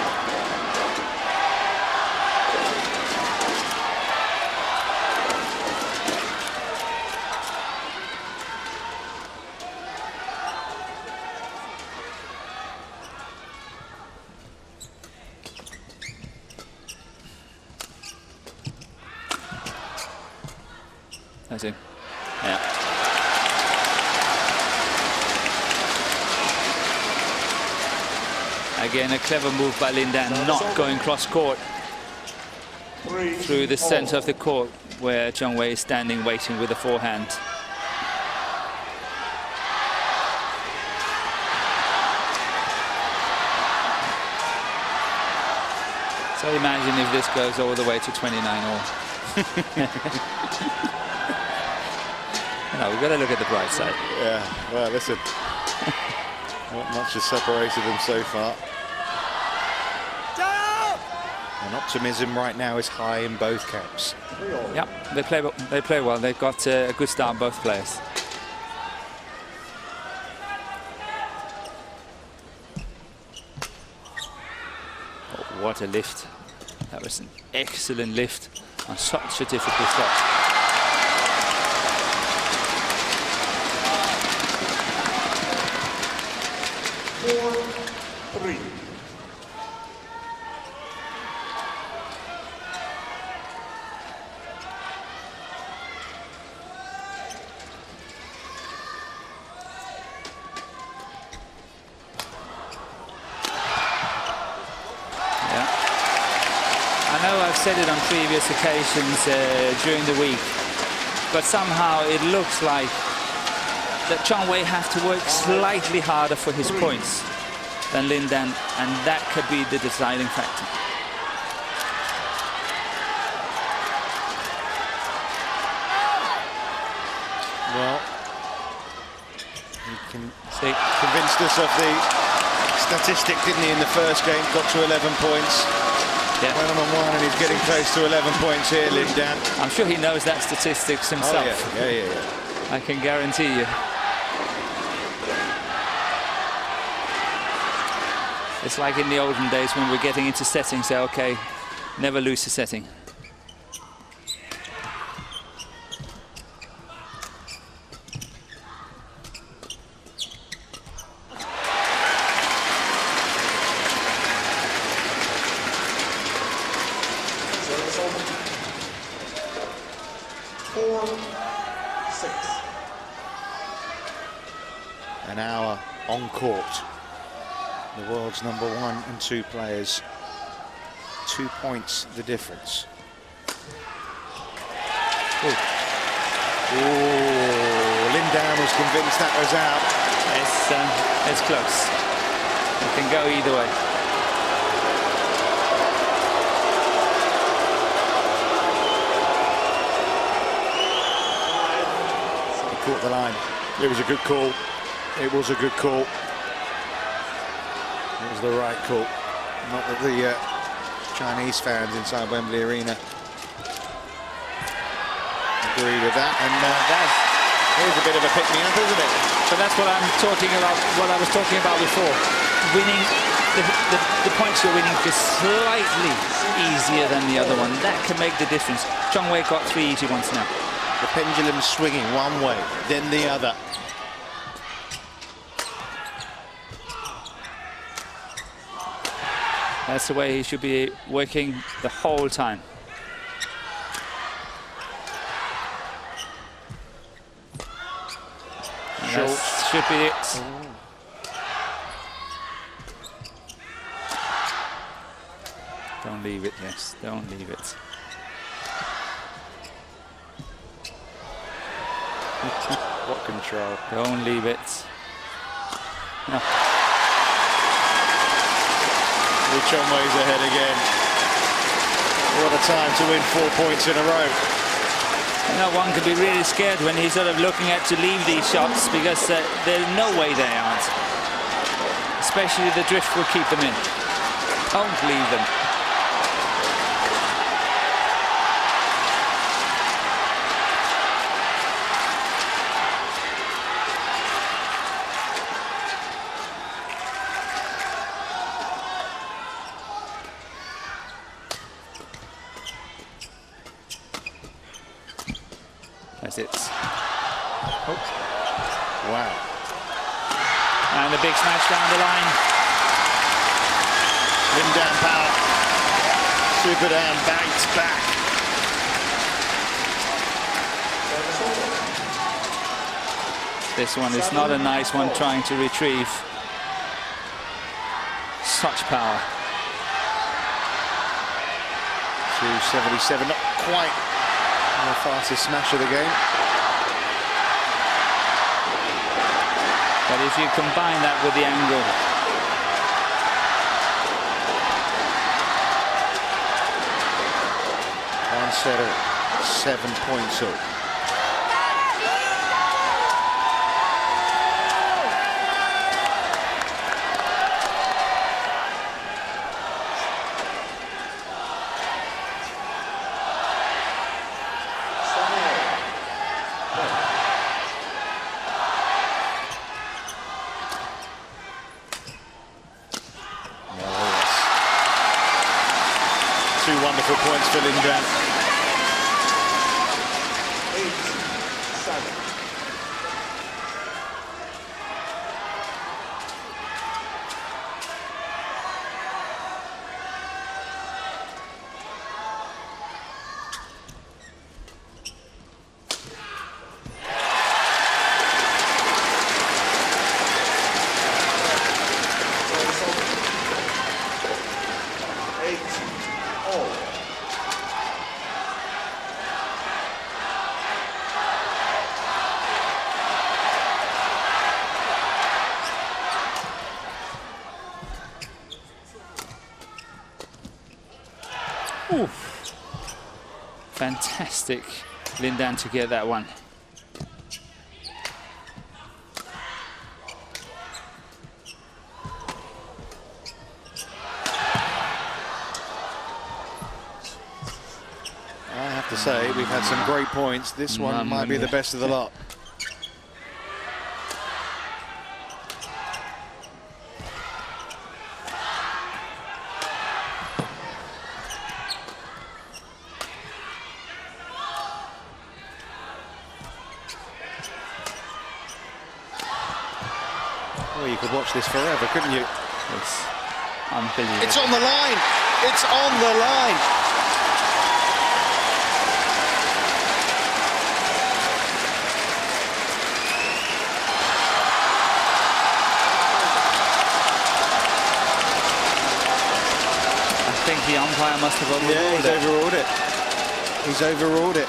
That's it. Yeah. Again, a clever move by LinDan, not going cross-court through the center of the court where LeeChongWei is standing waiting with a forehand. So imagine if this goes all the way to 29-all. No, we've got to look at the bright side. Yeah, well, listen, not much has separated them so far. And optimism right now is high in both camps. Yeah, they play well. They've got a good start, both players. What a lift. That was an excellent lift on such a difficult shot. Three. I know I've said it on previous occasions during the week, but somehow it looks like that LeeChongWei have to work slightly harder for his points than LinDan, and that could be the deciding factor. Well, he convinced us of the statistic, didn't he, in the first game? Got to 11 points. Yeah. Went on 1 and he's getting close to 11 points here, LinDan. I'm sure he knows that statistics himself. Oh, yeah. I can guarantee you. It's like in the olden days when we're getting into settings, say, okay, never lose a setting. An hour on court. The world's number 1 and 2 players. 2 points the difference. Oh, LinDan was convinced that was out. It's close. It can go either way. He caught the line. It was a good call. It was a good call. It was the right call. Not that the Chinese fans inside Wembley Arena agree with that. And here's a bit of a pick-me-up, isn't it? But that's what I'm talking about, what I was talking about before. Winning, the points you're winning is slightly easier than the other one. That can make the difference. LeeChongWei got 3 easy ones now. The pendulum swinging one way, then the other. That's the way he should be working the whole time. And that should be it. Don't leave it, yes, don't leave it. What control. Don't leave it. No. LeeChongWei's ahead again. What a time to win 4 points in a row. You know, one can be really scared when he's sort of looking at to leave these shots because there's no way they aren't. Especially the drift will keep them in. Don't leave them. That's it. Oh. Wow. And a big smash down the line. LinDan power. Superdan banks back. This one is not a nice one trying to retrieve. Such power. 277, not quite the fastest smash of the game. But if you combine that with the angle, one set of 7 points up. wonderful points for LinDan. 8-7. Ooh. Fantastic, LinDan, to get that one. I have to say, we've had some great points. This one might be the best of the lot. Well, you could watch this forever, couldn't you? It's unbelievable. It's on the line. It's on the line. I think the umpire must have overruled Yeah, he's it. overruled it. He's overruled it.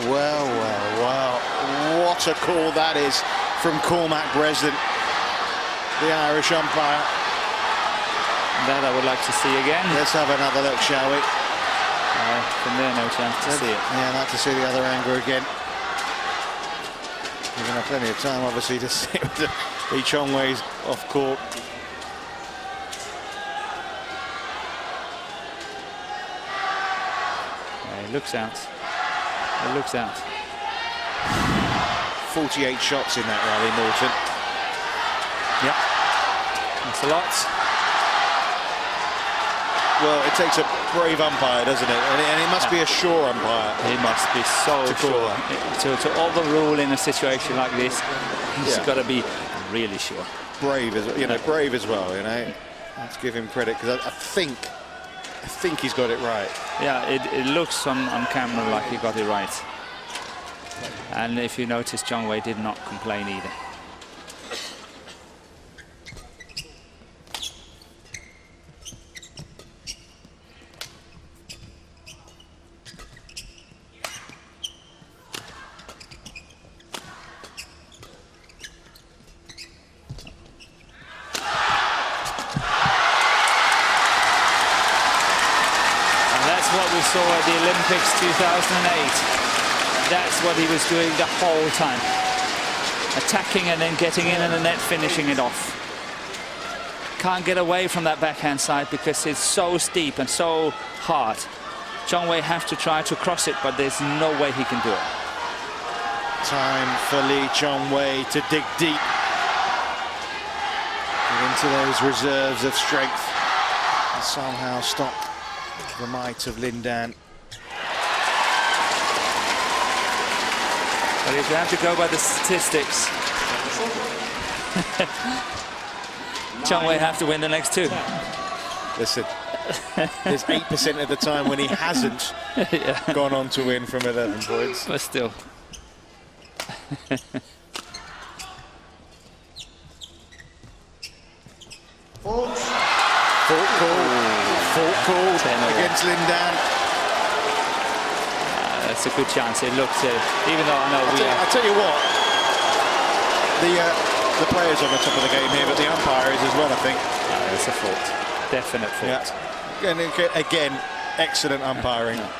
Well, well, well. What a call that is from Cormac Bresden, the Irish umpire. That I would like to see again. Let's have another look, shall we? From there, no chance to see it. Yeah, I'd like to see the other angle again. You're going to have plenty of time, obviously, to see LeeChongWei's off court. It looks out. It looks out. 48 shots in that rally, Morton. Yep. That's a lot. Well, it takes a brave umpire, doesn't it? And it must be a sure umpire. He must be so sure. To overrule in a situation like this, he's got to be really sure. Brave as brave as well. You know, let's give him credit because I think he's got it right. Yeah, it looks on camera like he got it right. And if you notice, LeeChongWei did not complain either. What we saw at the Olympics 2008. That's what he was doing the whole time. Attacking and then getting in the net, finishing it off. Can't get away from that backhand side because it's so steep and so hard. LeeChongWei have to try to cross it, but there's no way he can do it. Time for LeeChongWei to dig deep. Get into those reserves of strength and somehow stop the might of LinDan. But if you have to go by the statistics, LeeChongWei have to win the next two. Listen, there's 8% of the time when he hasn't gone on to win from 11 points. But still. Fault call against LinDan. That's a good chance. It looks, even though I know I'll tell you what, the players on the top of the game here, but the umpire is as well, I think. It's a fault. Definite fault. Yeah. And again, excellent umpiring. Yeah.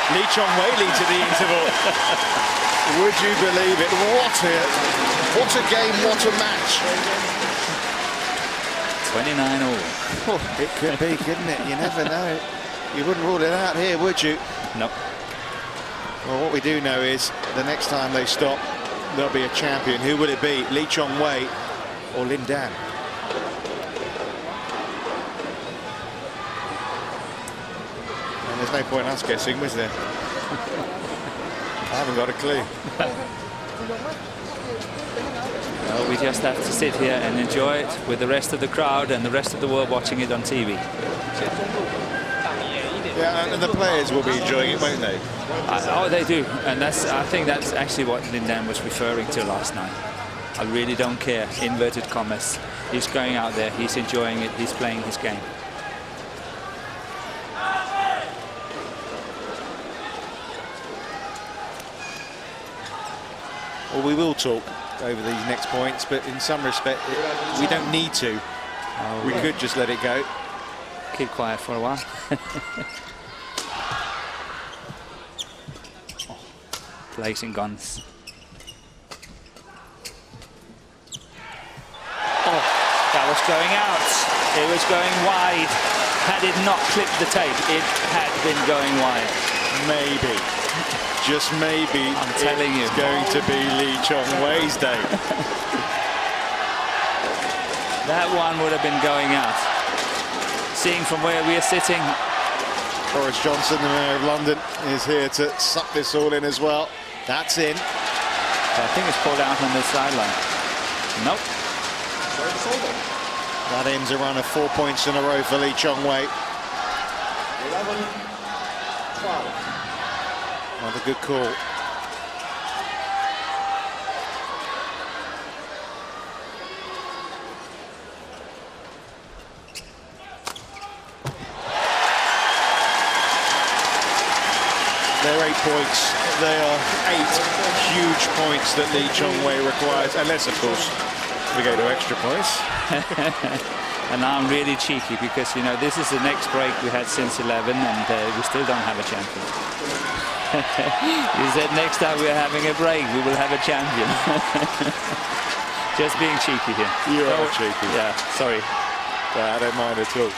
LeeChongWei leads at the interval. Would you believe it? What a game, what a match. 29 all. Oh, it could be, couldn't it? You never know. You wouldn't rule it out here, would you? Nope. Well, what we do know is the next time they stop, there'll be a champion. Who will it be? LeeChongWei or LinDan? And there's no point in us guessing, was there? I haven't got a clue. Well, we just have to sit here and enjoy it with the rest of the crowd and the rest of the world watching it on TV. Yeah, and the players will be enjoying it, won't they? Oh, they do, and I think that's actually what LinDan was referring to last night. I really don't care, inverted commas. He's going out there, he's enjoying it, he's playing his game. Well, we will talk over these next points, but in some respect, we don't need to. We could just let it go. Keep quiet for a while. Blazing guns. Oh, that was going out. It was going wide. Had it not clipped the tape, it had been going wide. Maybe, just maybe, I'm telling you, it's going to be LeeChongWei's day. That one would have been going out. Seeing from where we are sitting. Boris Johnson, the Mayor of London, is here to suck this all in as well. That's in. So I think it's pulled out on the sideline. Nope. That ends a run of 4 points in a row for LeeChongWei. 11-12. Another good call. They're 8 points. They are 8 huge points that LeeChongWei requires, unless, of course, we go to extra points. And now I'm really cheeky because, you know, this is the next break we had since 11 and we still don't have a champion. You said next time we're having a break, we will have a champion. Just being cheeky here. You are cheeky. Yeah, sorry. I don't mind at all.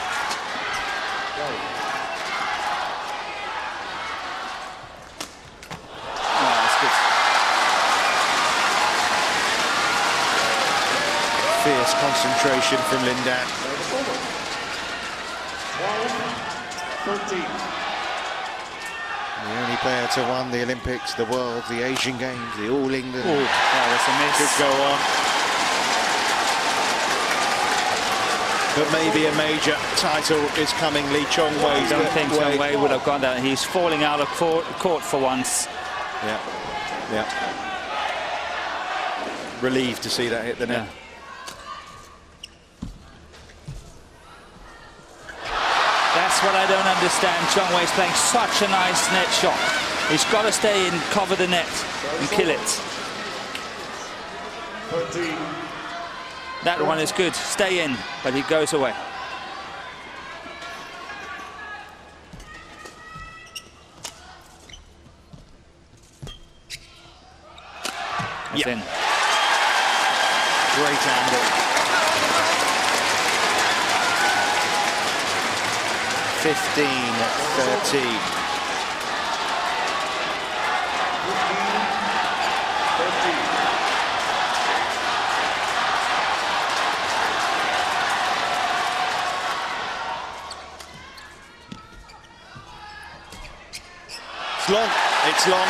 Fierce concentration from LinDan. 12-13. The only player to win the Olympics, the World, the Asian Games, the All England. Oh, that was a miss. Could go on. But maybe a major title is coming LeeChongWei. I don't think LeeChongWei would have got that. He's falling out of court for once. Yeah, yeah. Relieved to see that hit the net. Yeah. That's what I don't understand. LeeChongWei's playing such a nice net shot. He's got to stay in, cover the net, and kill it. 13. That one is good. Stay in, but he goes away. It's in. Great angle. 15-13. 15-13. It's long. It's long.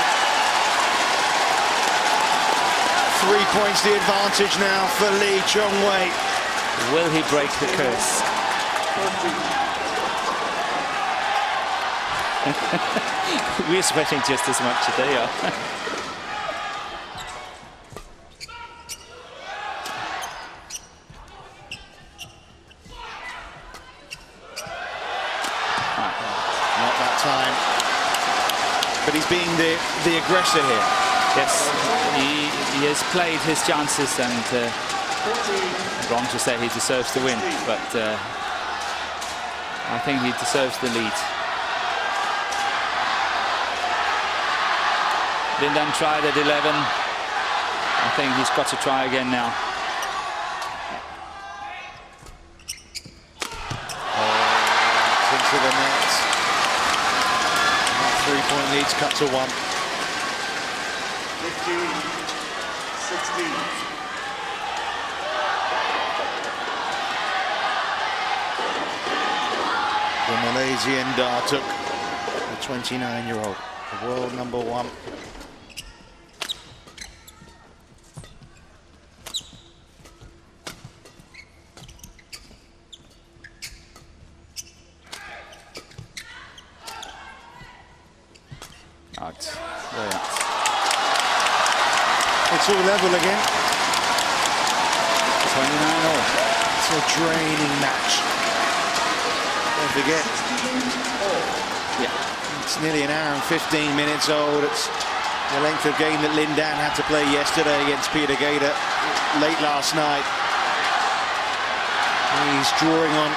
3 points the advantage now for LeeChongWei. Will he break the curse? 13. We're sweating just as much as they are. Not that time. But he's being the aggressor here. Yes, he has played his chances, and wrong to say he deserves to win, but I think he deserves the lead. LinDan tried at 11. I think he's got to try again now. Into the net. That 3 point lead's cut to 1. 16. The Malaysian Datuk, the 29-year-old, the world number 1. Out. Very out. It's all level again. 29-all. It's a draining match. Don't forget, it's nearly an hour and 15 minutes old. It's the length of game that LinDan had to play yesterday against Peter Gator late last night. He's drawing on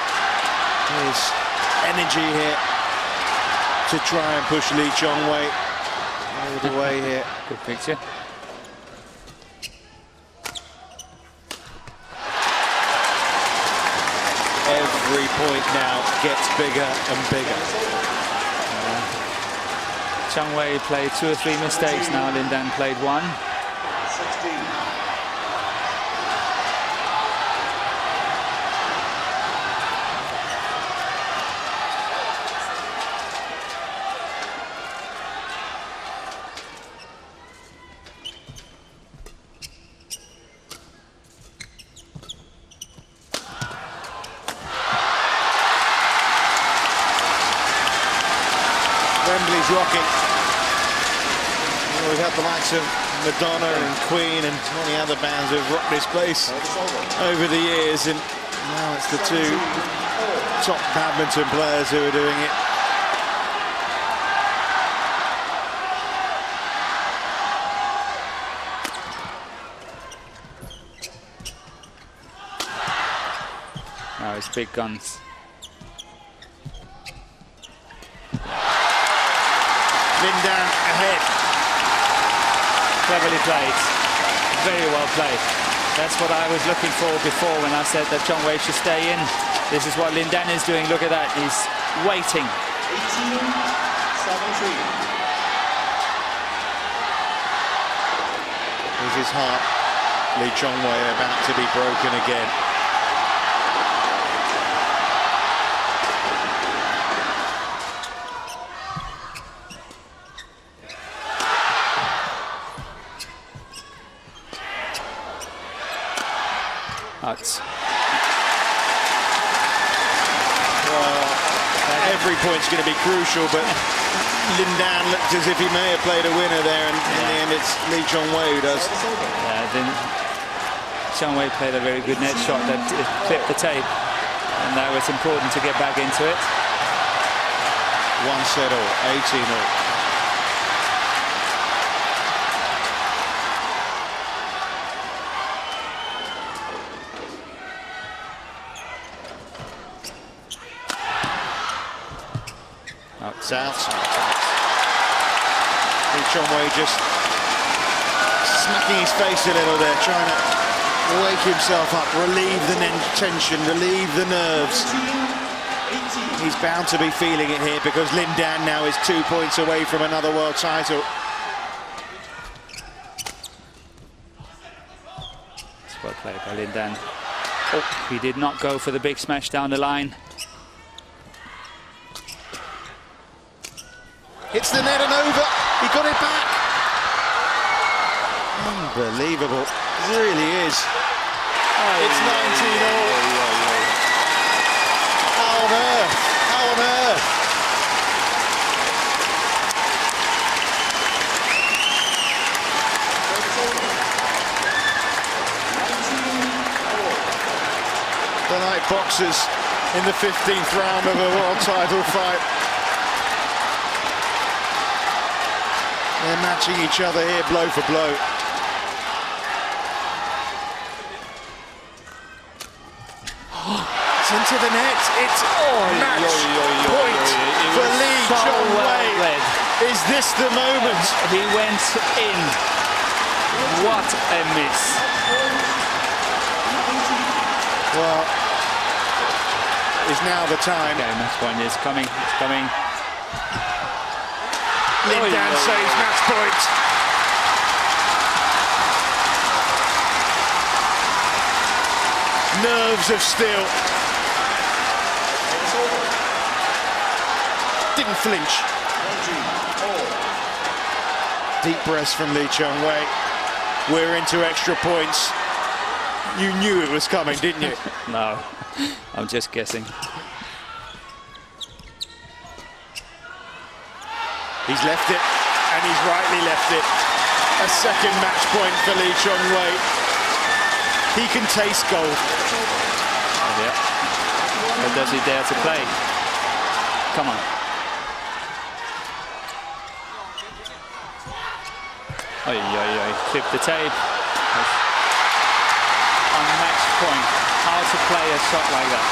his energy here to try and push LeeChongWei all the way here. Good picture. Every point now gets bigger and bigger. Chongwei played 2 or 3 mistakes now. LinDan played 1. 16. Wembley's rocking. Well, we've had the likes of Madonna and Queen and many other bands who have rocked this place over the years, and now it's the 2 top badminton players who are doing it. Now it's big guns. LinDan ahead. Cleverly played. Very well played. That's what I was looking for before when I said that Chongwei should stay in. This is what LinDan is doing. Look at that. He's waiting. 18-17. Is his heart, LeeChongWei, about to be broken again? Well, every point's going to be crucial, but LinDan looked as if he may have played a winner there, and in the end it's LeeChongWei who does. Yeah, then Chongwei played a very good net shot that clipped the tape, and now it's important to get back into it. 1 set all, 18-all. It's out. LeeChongWei just smacking his face a little there, trying to wake himself up, relieve the tension, relieve the nerves. He's bound to be feeling it here because LinDan now is 2 points away from another world title. It's well played by LinDan. Oh, he did not go for the big smash down the line. Hits the net and over. He got it back. Unbelievable. It really is. It's 19-all. How on earth? How on earth? They're like boxers in the 15th round of a world title fight. They're matching each other here, blow for blow. It's into the net. It's match point for LeeChongWei. Is this the moment? He went in. What a miss. Well, is now the time. Okay, match point is coming. It's coming. LinDan saves match point. Nerves of steel. Didn't flinch. Deep breaths from LeeChongWei. We're into extra points. You knew it was coming, didn't you? No, I'm just guessing. He's left it, and he's rightly left it. A second match point for LeeChongWei. He can taste gold. Yeah. But does he dare to play? Come on. Flip the tape. On match point, how to play a shot like that.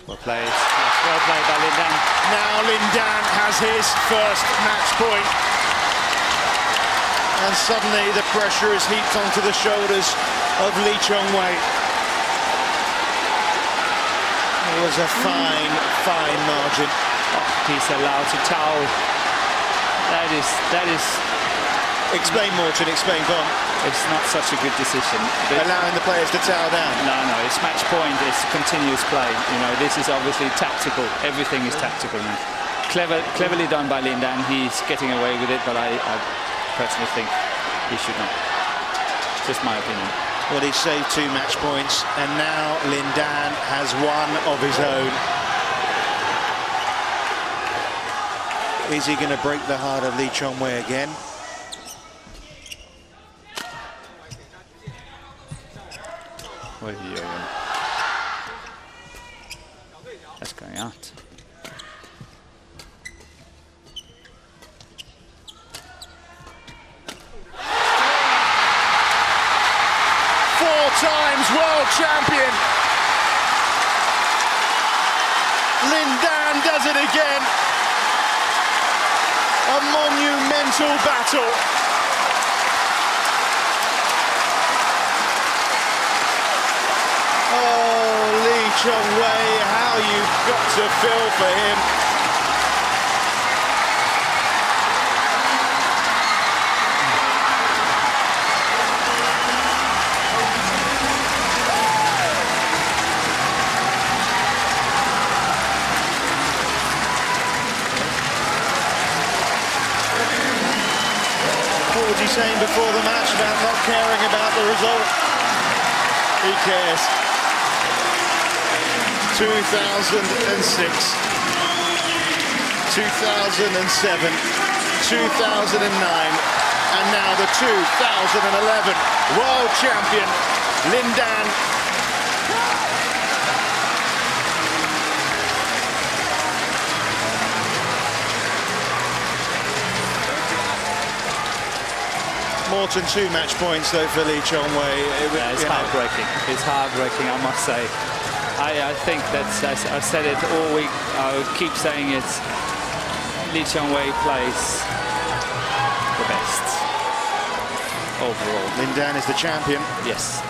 Well played. Well played by LinDan. Now LinDan has his first match point. And suddenly the pressure is heaped onto the shoulders of LeeChongWei. It was a fine, fine margin. Oh, he's allowed to towel. That is... Explain, Morton, explain, Bon. It's not such a good decision. Allowing the players to towel down. No, it's match point. It's continuous play. You know, this is obviously tactical. Everything is tactical now. Cleverly done by LinDan. He's getting away with it, but I personally think he should not. Just my opinion. Well, he saved 2 match points, and now LinDan has one of his own. Is he going to break the heart of LeeChongWei again? That's going out. Four times world champion. LinDan does it again. A monumental battle. Oh, LeeChongWei, how you've got to feel for him. What was he saying before the match about not caring about the result? He cares. 2006, 2007, 2009, and now the 2011 world champion, LinDan. Morton, 2 match points though for LeeChongWei. Yeah, it's heartbreaking. It's heartbreaking, I must say. I think that's, I've said it all week, I'll keep saying it, LeeChongWei plays the best overall. LinDan is the champion. Yes.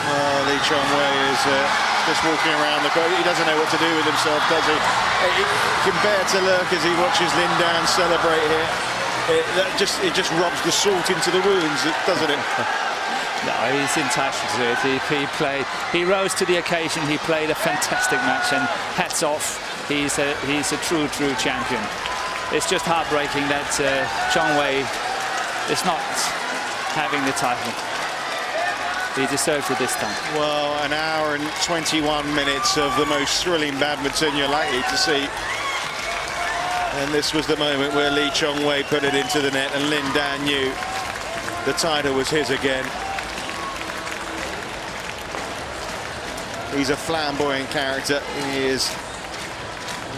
Well, LeeChongWei is just walking around the court. He doesn't know what to do with himself, does he? He can bear to lurk as he watches LinDan celebrate here. It just rubs the salt into the wounds, doesn't it? No, he's entitled to it. He rose to the occasion. He played a fantastic match, and hats off. He's a true champion. It's just heartbreaking that LeeChongWei is not having the title. He deserves it this time. Well, an hour and 21 minutes of the most thrilling badminton you're likely to see. And this was the moment where LeeChongWei put it into the net, and LinDan knew the title was his again. He's a flamboyant character. He is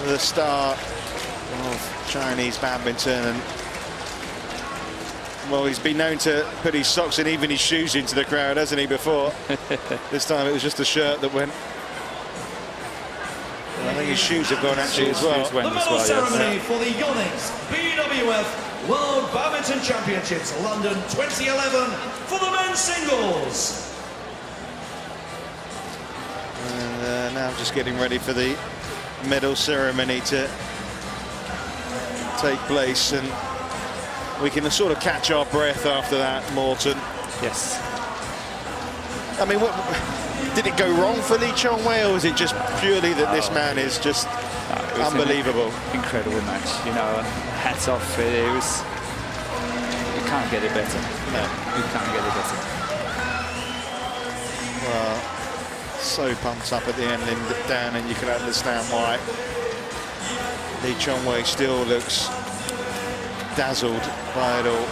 the star of Chinese badminton, and well, he's been known to put his socks and even his shoes into the crowd, hasn't he, before? This time it was just a shirt that went. I think his shoes have gone actually as well. The medal ceremony for the Yonex BWF World Badminton Championships London 2011 for the men's singles. And now just getting ready for the medal ceremony to take place, and we can sort of catch our breath after that, Morton. Yes. I mean, what, did it go wrong for LeeChongWei, or was it just purely that this man is just unbelievable? Incredible match, you know, and hats off. It was, you can't get it better. No. You can't get it better. Well, so pumped up at the end, LinDan, and you can understand why. LeeChongWei still looks dazzled by it all.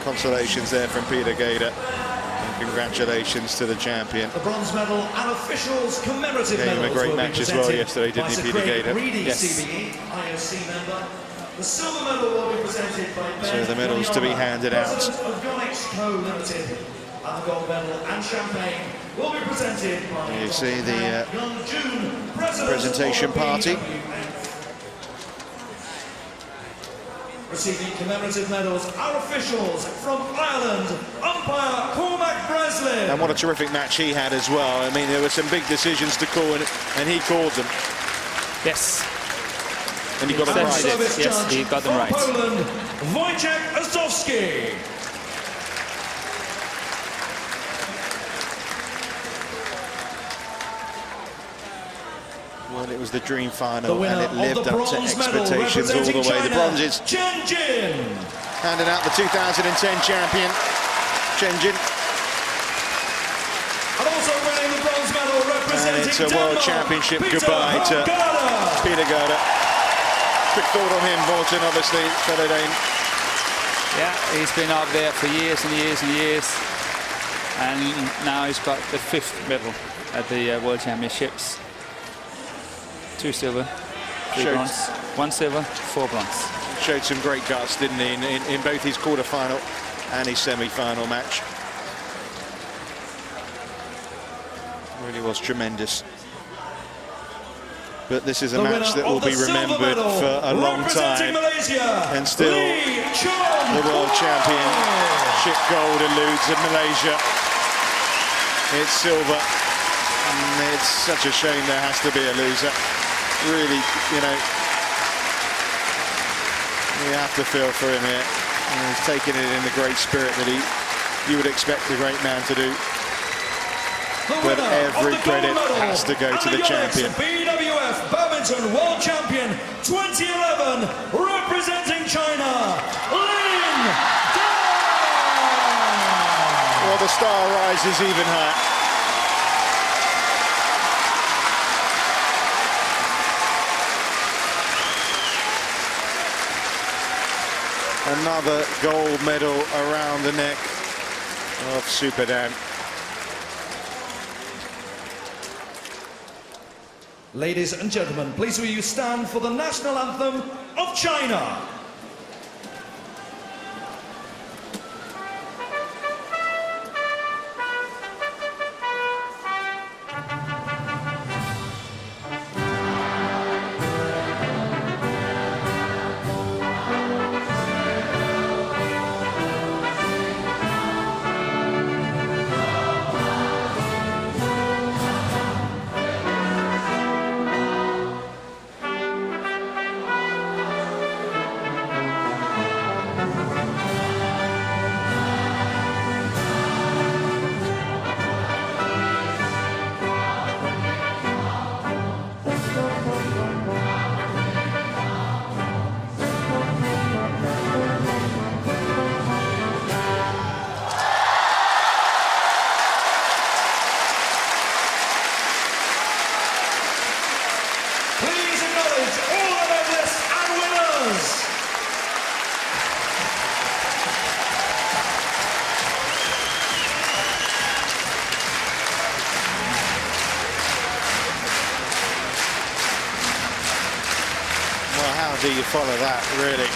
Consolations there from Peter Gader, and congratulations to the champion. The bronze medal and officials commemorative Gave him a great match as well yesterday, didn't he, Peter Gader? Yes. CBE, IOC member. The silver medal will be presented by So the medals to be handed out. President of Yonex Co Limited. And the gold medal and champagne will be presented by you see the presentation party. Receiving commemorative medals are officials from Ireland, umpire Cormac Breslin. And what a terrific match he had as well. I mean, there were some big decisions to call, and he called them. Yes. And he got them right. Yes, he got them right. Poland, Wojciech Ostowski. Well, it was the dream final, and it lived up to expectations all the way. The bronze is Chen Jin. handing out the 2010 champion, Chen Jin. And also winning the bronze medal representing And it's a World Championship goodbye to Peter Gader. Quick thought on him, Morton, obviously, fellow Dane. Yeah, he's been out there for years and years and years, and now he's got the 5th medal at the World Championships. 2 silver, 3 bronze, 1 silver, 4 bronze. Showed some great guts, didn't he, in both his quarter-final and his semi-final match. Really was tremendous. But this is a match that will be remembered for a long time. And still, the World Championship gold eludes in Malaysia. It's silver. And it's such a shame there has to be a loser. Really, you know, you have to feel for him here. He's taken it in the great spirit that you would expect a great man to do. But every credit has to go to the champion. BWF Badminton World Champion 2011, representing China, LinDan. Well, the star rises even higher. Another gold medal around the neck of Super Dan. Ladies and gentlemen, please will you stand for the national anthem of China. do you follow that, really?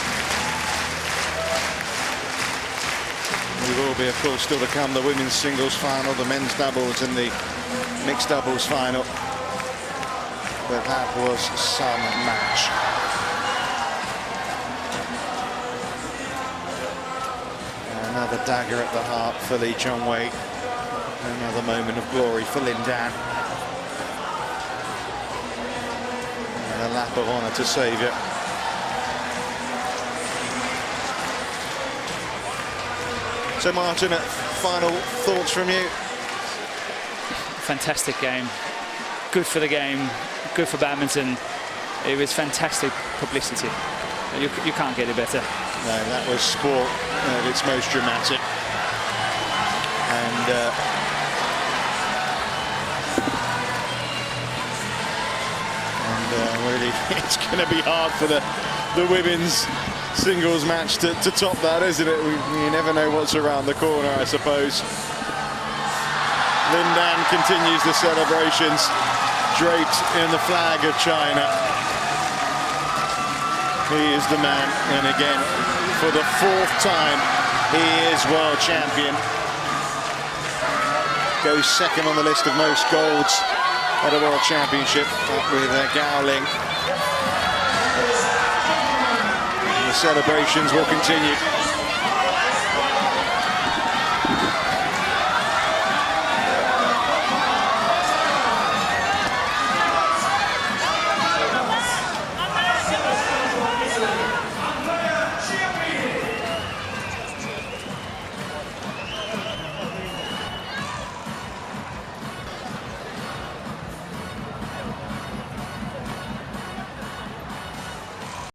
There will be, of course, still to come the women's singles final, the men's doubles and the mixed doubles final. But that was some match. Another dagger at the heart for LeeChongWei. Another moment of glory for LinDan. And a lap of honour to saviour. So Martin, final thoughts from you? Fantastic game. Good for the game. Good for badminton. It was fantastic publicity. You can't get it better. No, that was sport at its most dramatic. And really, it's going to be hard for the women's singles match to top that, isn't it? You never know what's around the corner, I suppose. LinDan continues the celebrations, draped in the flag of China. He is the man, and again, for the 4th time, he is world champion. Goes second on the list of most golds at a world championship, up with Gowling. And the celebrations will continue.